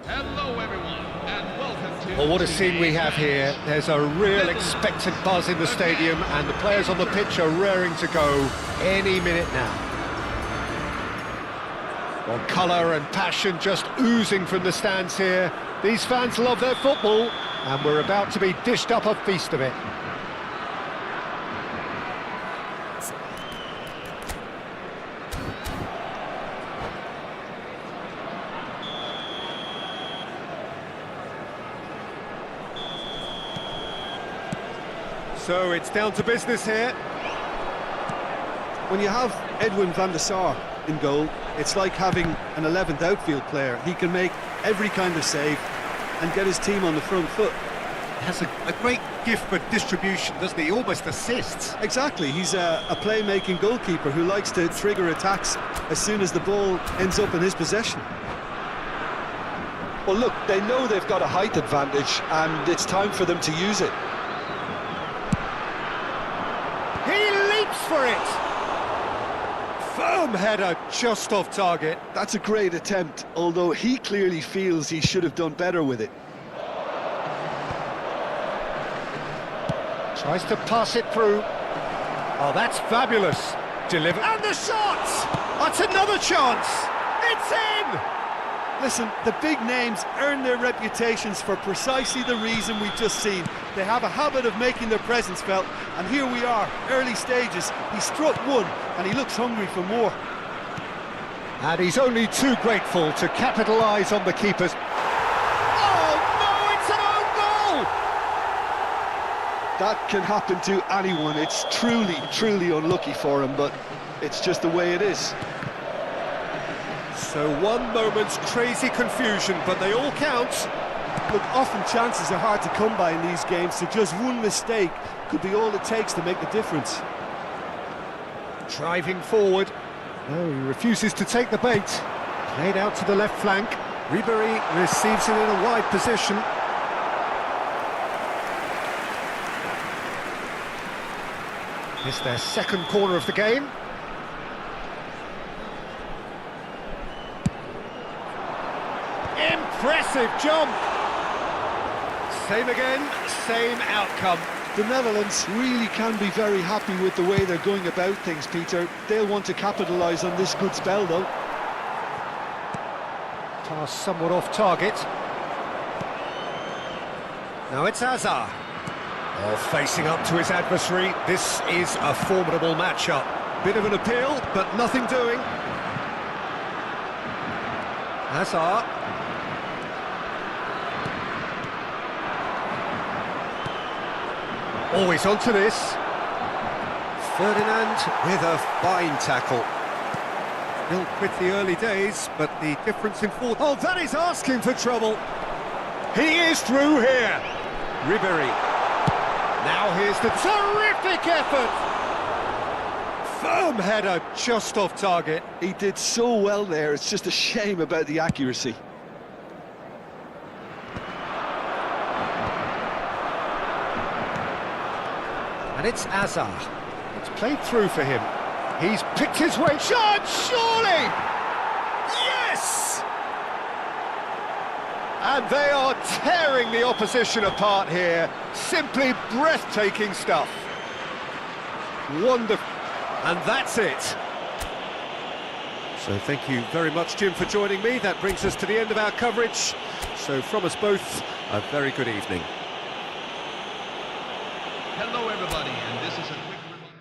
Hello, everyone, and welcome to... Well, what a scene we have here. There's a real expectant buzz in the stadium, and the players on the pitch are raring to go any minute now. Well, colour and passion just oozing from the stands here. These fans love their football, and we're about to be dished up a feast of it. So it's down to business here. When you have Edwin van der Sar in goal, it's like having an 11th outfield player. He can make every kind of save and get his team on the front foot. Has a great gift for distribution, doesn't he? He almost assists. Exactly, he's a playmaking goalkeeper who likes to trigger attacks as soon as the ball ends up in his possession. Well, look, they know they've got a height advantage and it's time for them to use it. He leaps for it! Firm header, just off target. That's a great attempt, although he clearly feels he should have done better with it. Tries to pass it through. Oh, that's fabulous. Deliver. And the shot! That's another chance! It's in! Listen, the big names earn their reputations for precisely the reason we've just seen. They have a habit of making their presence felt, and here we are, early stages. He struck one, and he looks hungry for more. And he's only too grateful to capitalise on the keepers. Oh, no, it's an own goal! That can happen to anyone. It's truly unlucky for him, but it's just the way it is. So one moment's crazy confusion, but they all count. Look, often chances are hard to come by in these games, so just one mistake could be all it takes to make the difference. Driving forward. No, he refuses to take the bait. Played out to the left flank. Ribery receives it in a wide position. It's their second corner of the game. Impressive jump! Same again, same outcome. The Netherlands really can be very happy with the way they're going about things, Peter. They'll want to capitalise on this good spell, though. Pass somewhat off target. Now it's Hazard. Oh, facing up to his adversary. This is a formidable matchup. Bit of an appeal, but nothing doing. Hazard. Always onto this. Ferdinand with a fine tackle. He'll quit the early days, but the difference in form... Oh, that is asking for trouble. He is through here. Ribery. Now here's the terrific effort. firm header just off target. He did so well there, it's just a shame about the accuracy. And it's Azar. It's played through for him. He's picked his way. Shot, surely! Yes! And they are tearing the opposition apart here. Simply breathtaking stuff. Wonderful. And that's it. So thank you very much, Jim, for joining me. That brings us to the end of our coverage. So from us both, a very good evening. Hello, everybody, and this is a quick reminder.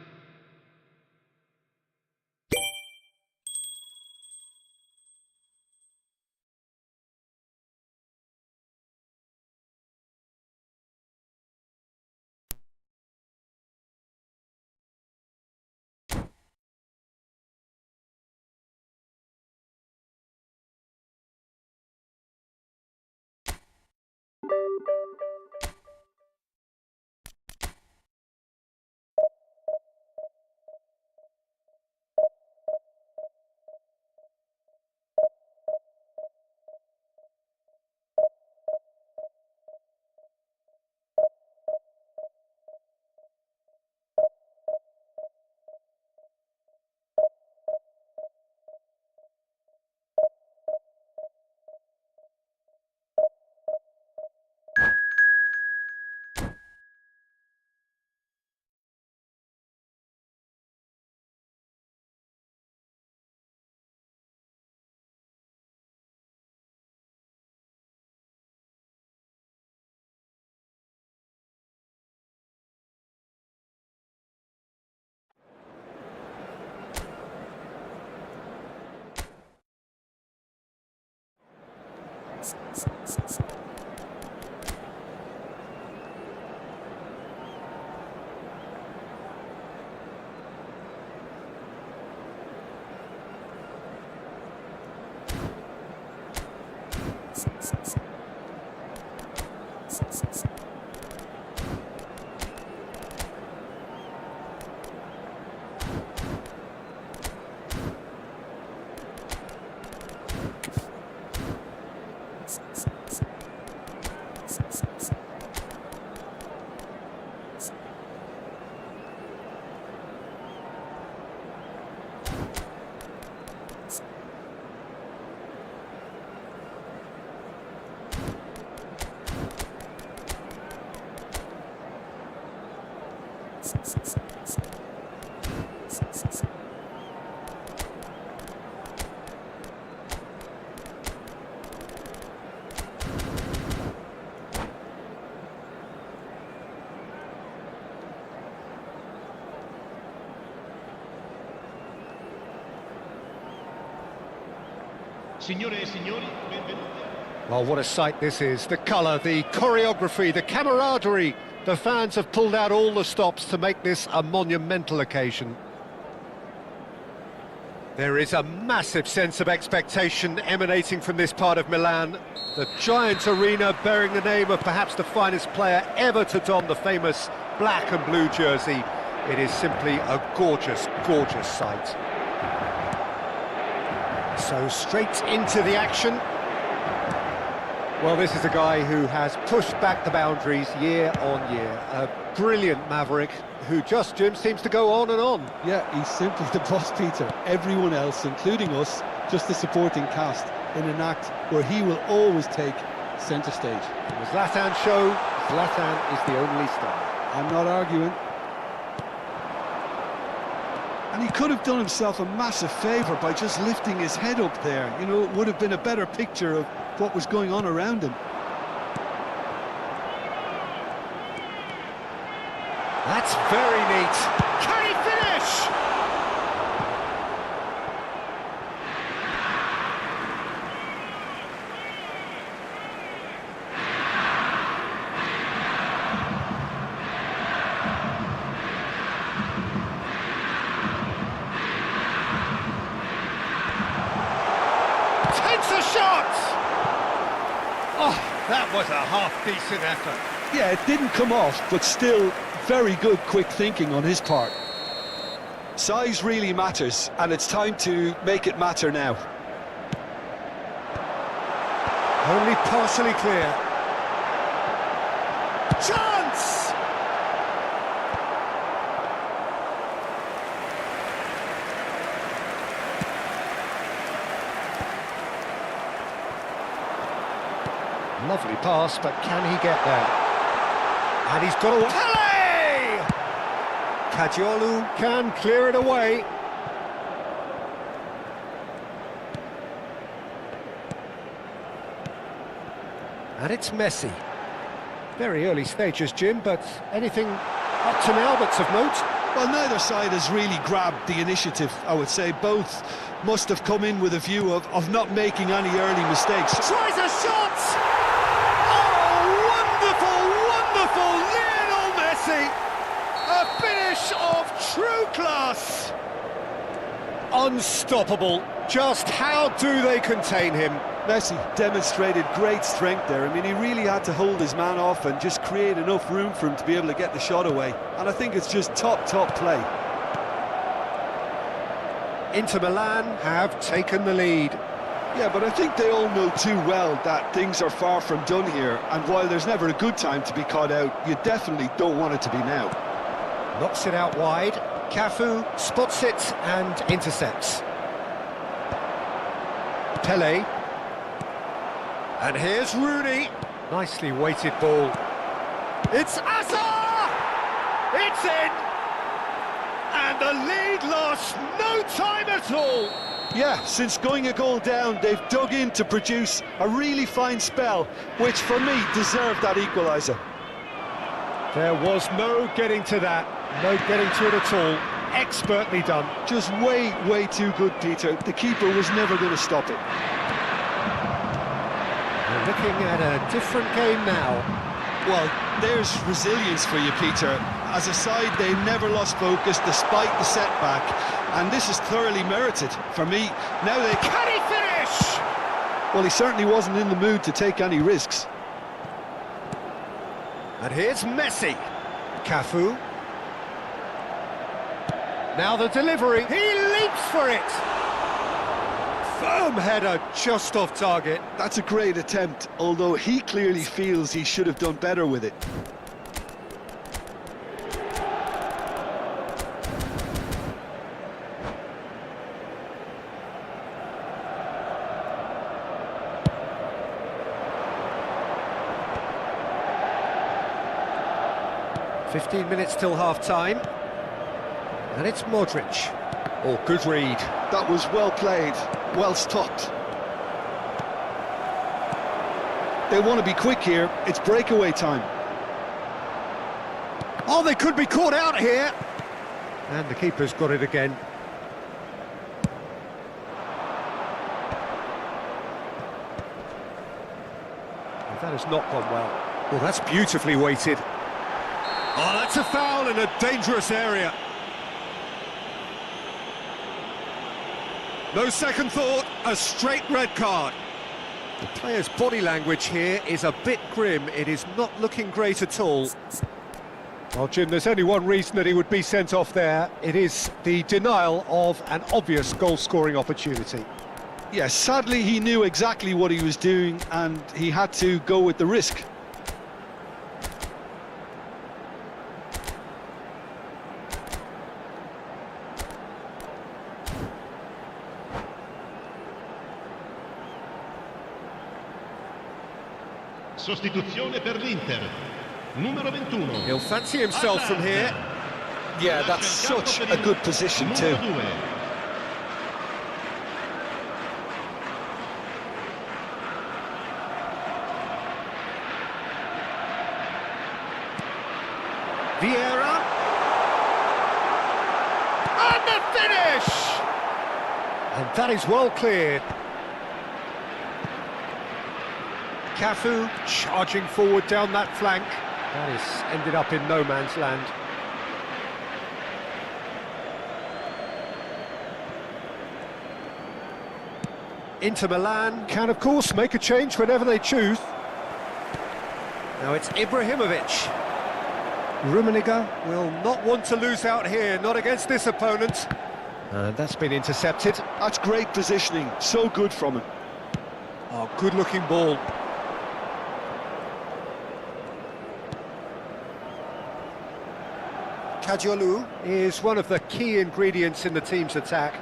Signore e signori, benvenuti. Well, what a sight this is. The colour, the choreography, the camaraderie. The fans have pulled out all the stops to make this a monumental occasion. There is a massive sense of expectation emanating from this part of Milan. The giant arena bearing the name of perhaps the finest player ever to don the famous black and blue jersey. It is simply a gorgeous, gorgeous sight. So straight into the action. Well, this is a guy who has pushed back the boundaries year on year. A brilliant maverick who just, Jim, seems to go on and on. Yeah, he's simply the boss, Peter. Everyone else, including us, just the supporting cast in an act where he will always take centre stage. In the Zlatan show, Zlatan is the only star. I'm not arguing. And he could have done himself a massive favour by just lifting his head up there. You know, it would have been a better picture of what was going on around him. That's very neat. Can he finish? Takes a shot! Oh, that was a half-decent effort. Yeah, it didn't come off, but still very good quick thinking on his part. Size really matters, and it's time to make it matter now. Only partially clear. Chance! Lovely pass, but can he get there? And he's got a... Pele! Kajiolu can clear it away. And it's Messi. Very early stages, Jim, but anything up to now that's of note? Well, neither side has really grabbed the initiative, I would say. Both must have come in with a view of not making any early mistakes. Tries a shot! Oh, wonderful, wonderful Lionel Messi! A finish of true class! Unstoppable. Just how do they contain him? Messi demonstrated great strength there. I mean, he really had to hold his man off and just create enough room for him to be able to get the shot away. And I think it's just top play. Inter Milan have taken the lead. Yeah, but I think they all know too well that things are far from done here. And while there's never a good time to be caught out, you definitely don't want it to be now. Knocks it out wide. Cafu spots it and intercepts. Pele. And here's Rooney. Nicely weighted ball. It's Azar! It's in! And the lead lost no time at all. Yeah, since going a goal down, they've dug in to produce a really fine spell, which for me deserved that equaliser. There was no getting to that. No getting to it at all. Expertly done. Just way too good, Peter. The keeper was never going to stop it. We're looking at a different game now. Well, there's resilience for you, Peter. As a side, they've never lost focus despite the setback, and this is thoroughly merited. For me, now they... Can he finish? Well, he certainly wasn't in the mood to take any risks. And here's Messi. Cafu. Now the delivery. He leaps for it. Firm header just off target. That's a great attempt, although he clearly feels he should have done better with it. "15 minutes till half-time. And it's Modric. Oh, good read. That was well played, well stopped. They want to be quick here. It's breakaway time. Oh, they could be caught out here. And the keeper's got it again. That has not gone well. Well, that's beautifully weighted. Oh, that's a foul in a dangerous area. No second thought, a straight red card. The player's body language here is a bit grim. It is not looking great at all. Well, Jim, there's only one reason that he would be sent off there. It is the denial of an obvious goal-scoring opportunity. Yes, sadly he knew exactly what he was doing and he had to go with the risk. Sostituzione per l'Inter. Numero 21. He'll fancy himself from here. Yeah, that's such a good position too. Vieira. And the finish! And that is well cleared. Cafu charging forward down that flank. That has ended up in no man's land. Inter Milan can, of course, make a change whenever they choose. Now it's Ibrahimovic. Rummenigge will not want to lose out here, not against this opponent. And that's been intercepted. That's great positioning, so good from him. Oh, good-looking ball. Kadiolu is one of the key ingredients in the team's attack.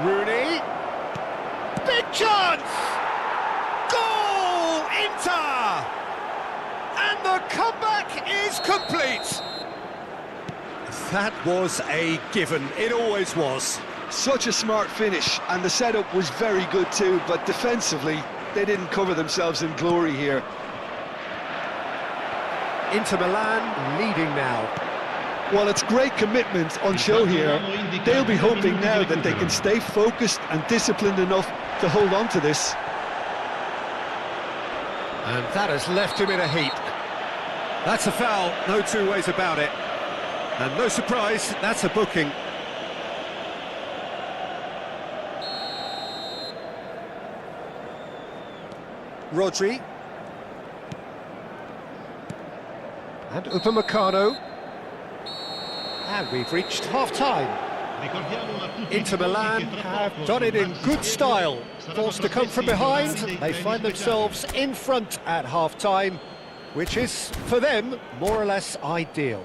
Rooney. Big chance! Goal! Inter! And the comeback is complete! That was a given, it always was. Such a smart finish, and the setup was very good too, but defensively, they didn't cover themselves in glory here. Inter Milan leading now. Well, it's great commitment on show here. They'll be hoping now that they can stay focused and disciplined enough to hold on to this. And that has left him in a heap. That's a foul, no two ways about it. And no surprise, that's a booking. Rodri. And Upamecano. And we've reached half-time. Inter Milan have done it in good style. Forced to come from behind, they find themselves in front at half-time, which is, for them, more or less ideal.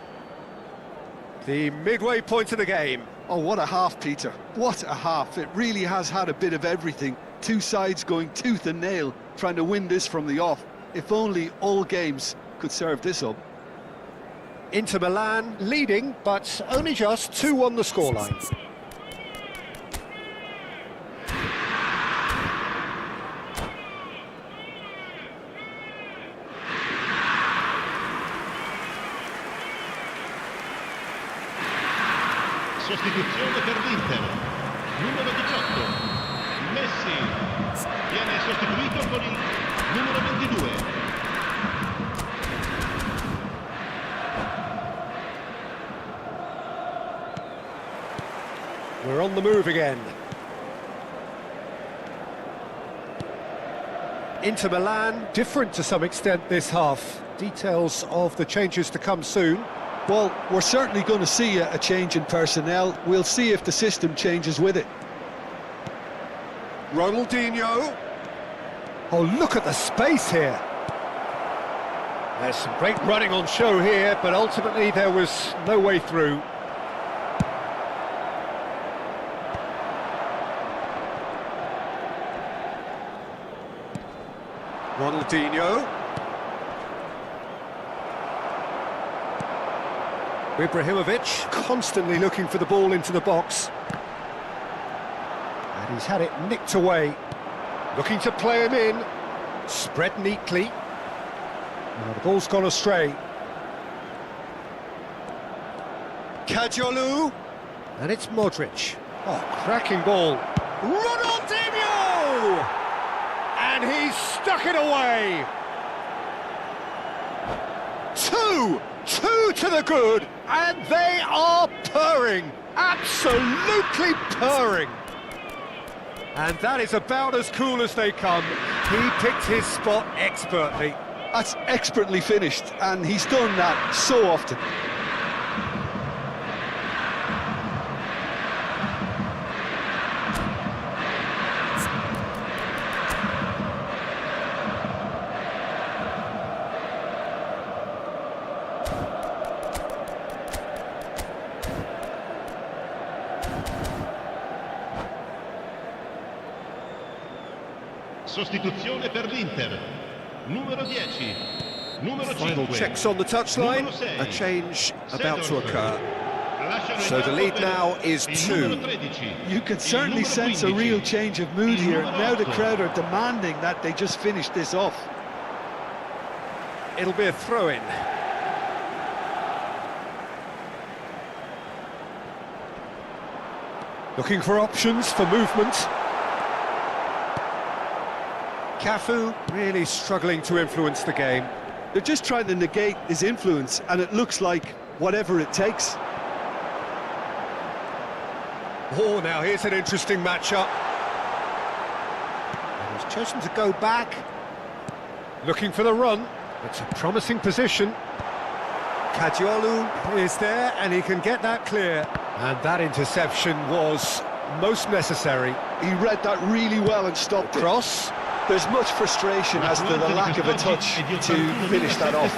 The midway point of the game. Oh, what a half, Peter. What a half. It really has had a bit of everything. Two sides going tooth and nail, trying to win this from the off. If only all games could serve this up. Inter Milan leading, but only just 2 on the scoreline. Sostituzione per l'Inter. Numero 18. Messi viene sostituito con il numero 22. We're on the move again. Inter Milan, different to some extent this half. Details of the changes to come soon. Well, we're certainly going to see a change in personnel. We'll see if the system changes with it. Ronaldinho. Oh, look at the space here. There's some great running on show here, but ultimately there was no way through. Ronaldinho. Ibrahimovic constantly looking for the ball into the box. And he's had it nicked away. Looking to play him in. Spread neatly. Now the ball's gone astray. Kadiolu. And it's Modric. Oh, cracking ball. Ronaldinho! And he's stuck it away. Two to the good, and they are purring, absolutely purring. And that is about as cool as they come. He picked his spot expertly. That's expertly finished, and he's done that so often. Sostituzione per l'Inter. Numero 10. Numero 5. Final checks on the touchline. A change about to occur. So the lead now is 2. You can certainly sense a real change of mood here. Now the crowd are demanding that they just finish this off. It'll be a throw-in. Looking for options for movement. Cafu really struggling to influence the game. They're just trying to negate his influence, and it looks like whatever it takes. Oh, now here's an interesting matchup. And he's chosen to go back. Looking for the run. It's a promising position. Kadiolu is there and he can get that clear. And that interception was most necessary. He read that really well and stopped it. Cross. There's much frustration as to the lack of a touch to finish that off.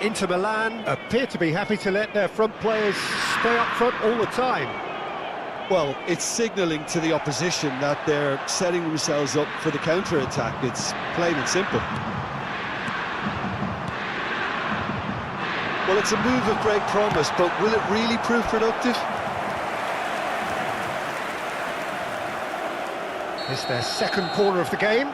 Inter Milan appear to be happy to let their front players stay up front all the time. Well, it's signalling to the opposition that they're setting themselves up for the counter-attack. It's plain and simple. Well, it's a move of great promise, but will it really prove productive? It's their second corner of the game.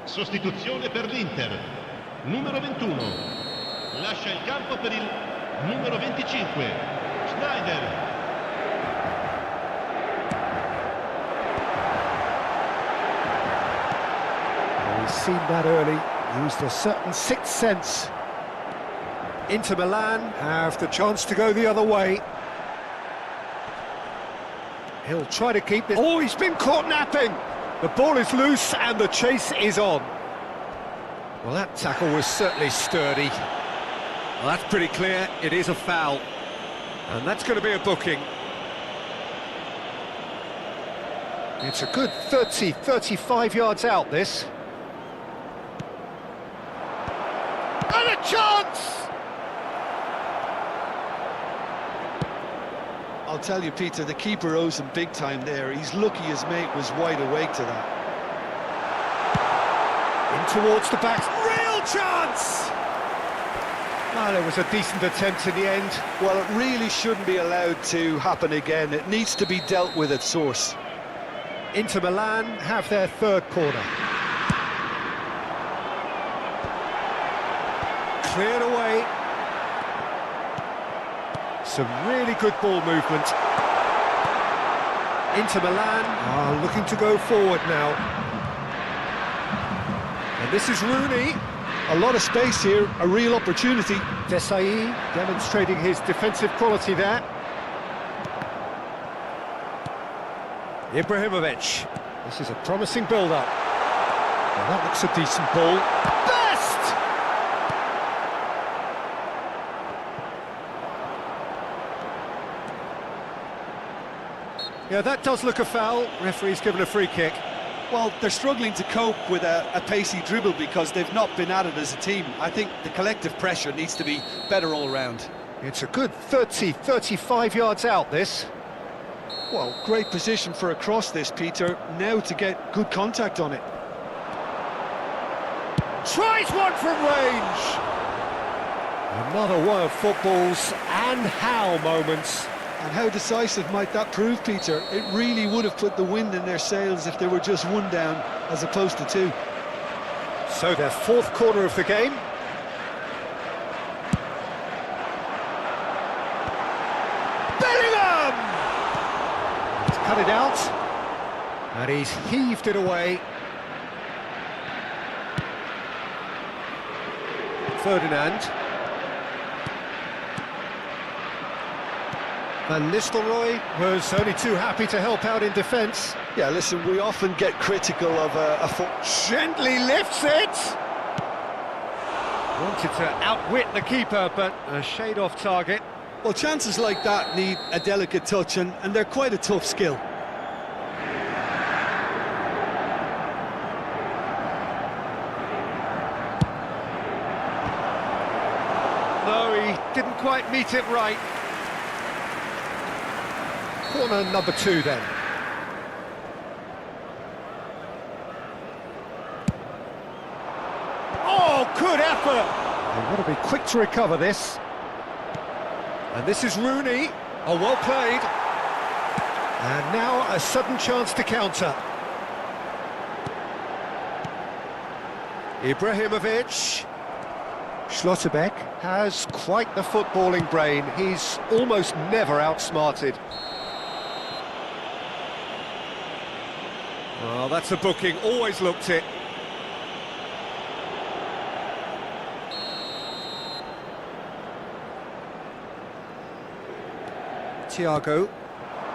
Sostituzione per l'Inter, numero 21, lascia il campo per il numero 25, Schneider. He's seen that early, used a certain sixth sense. Inter Milan have the chance to go the other way. He'll try to keep this. Oh, he's been caught napping! The ball is loose and the chase is on. Well, that tackle was certainly sturdy. Well, that's pretty clear, it is a foul. And that's going to be a booking. It's a good 30, 35 yards out, this. And a chance! I'll tell you, Peter, the keeper owes him big time there. He's lucky his mate was wide awake to that. In towards the back. Real chance! Well, it was a decent attempt in the end. Well, it really shouldn't be allowed to happen again. It needs to be dealt with at source. Inter Milan have their third corner. Cleared away. Some really good ball movement. Inter Milan are looking to go forward now. And this is Rooney. A lot of space here, a real opportunity. Desai demonstrating his defensive quality there. Ibrahimovic. This is a promising build-up. Well, that looks a decent ball. Best! Yeah, that does look a foul. Referee's given a free kick. Well, they're struggling to cope with a pacey dribble because they've not been at it as a team. I think the collective pressure needs to be better all round. It's a good 30, 35 yards out, this. Well, great position for a cross this, Peter. Now to get good contact on it. Tries one from range! Another one of football's and how moments. And how decisive might that prove, Peter? It really would have put the wind in their sails if they were just one down as opposed to two. So their fourth corner of the game. Bellingham! He's cut it out. And he's heaved it away. Ferdinand. Van Nistelrooy was only too happy to help out in defence. Yeah, listen, we often get critical of a foot. Gently lifts it! Wanted to outwit the keeper, but a shade off target. Well, chances like that need a delicate touch, and they're quite a tough skill. No, he didn't quite meet it right. Corner number 2 then. Oh, good effort! They've got to be quick to recover this. And this is Rooney. Oh, well played. And now a sudden chance to counter. Ibrahimovic. Schlotterbeck has quite the footballing brain. He's almost never outsmarted. Oh, that's a booking. Always looked it. Thiago.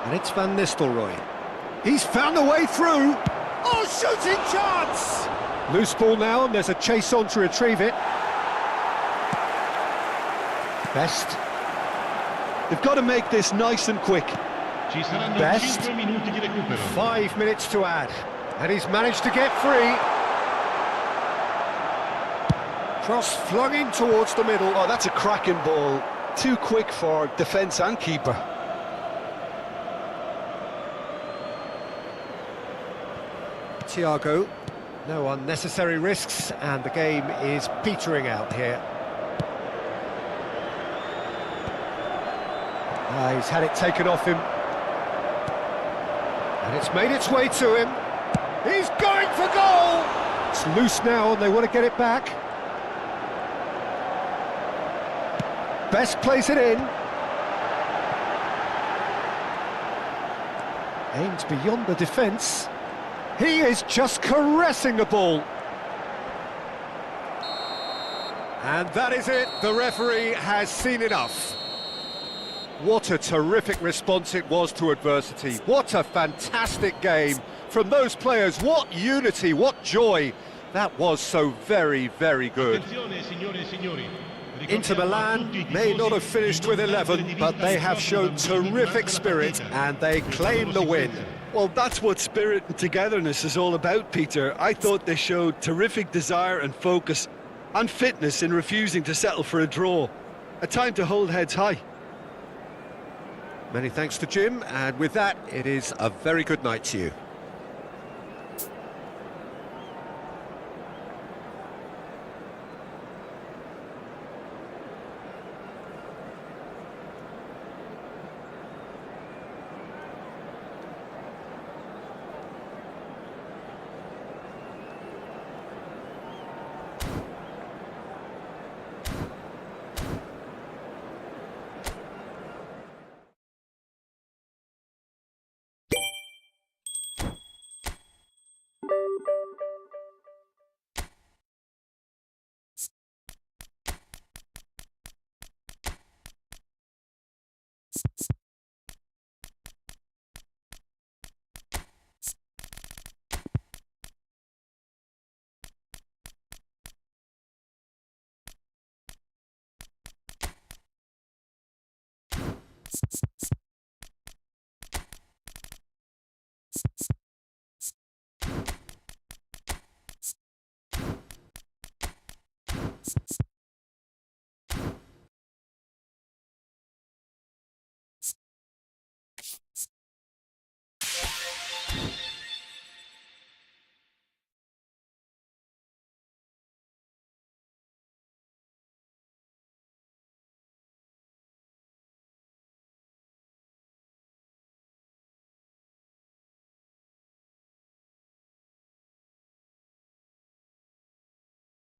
And it's Van Nistelrooy. He's found a way through. Oh, shooting chance! Loose ball now, and there's a chase on to retrieve it. Best. They've got to make this nice and quick. Ci saranno Best. 5 minuti di recupero. 5 minutes to add. And he's managed to get free. Cross flung in towards the middle. Oh, that's a cracking ball. Too quick for defence and keeper. Thiago. No unnecessary risks, and the game is petering out here. He's had it taken off him. And it's made its way to him. He's going for goal! It's loose now, and they want to get it back. Best plays it in. Aimed beyond the defence. He is just caressing the ball. And that is it. The referee has seen enough. What a terrific response it was to adversity. What a fantastic game from those players. What unity, what joy. That was so very, very good. Attenzione, signore e signori. Inter Milan may not have finished with 11, but they have shown terrific spirit and they claim the win. Well, that's what spirit and togetherness is all about, Peter. I thought they showed terrific desire and focus and fitness in refusing to settle for a draw. A time to hold heads high. Many thanks to Jim, and with that, it is a very good night to you.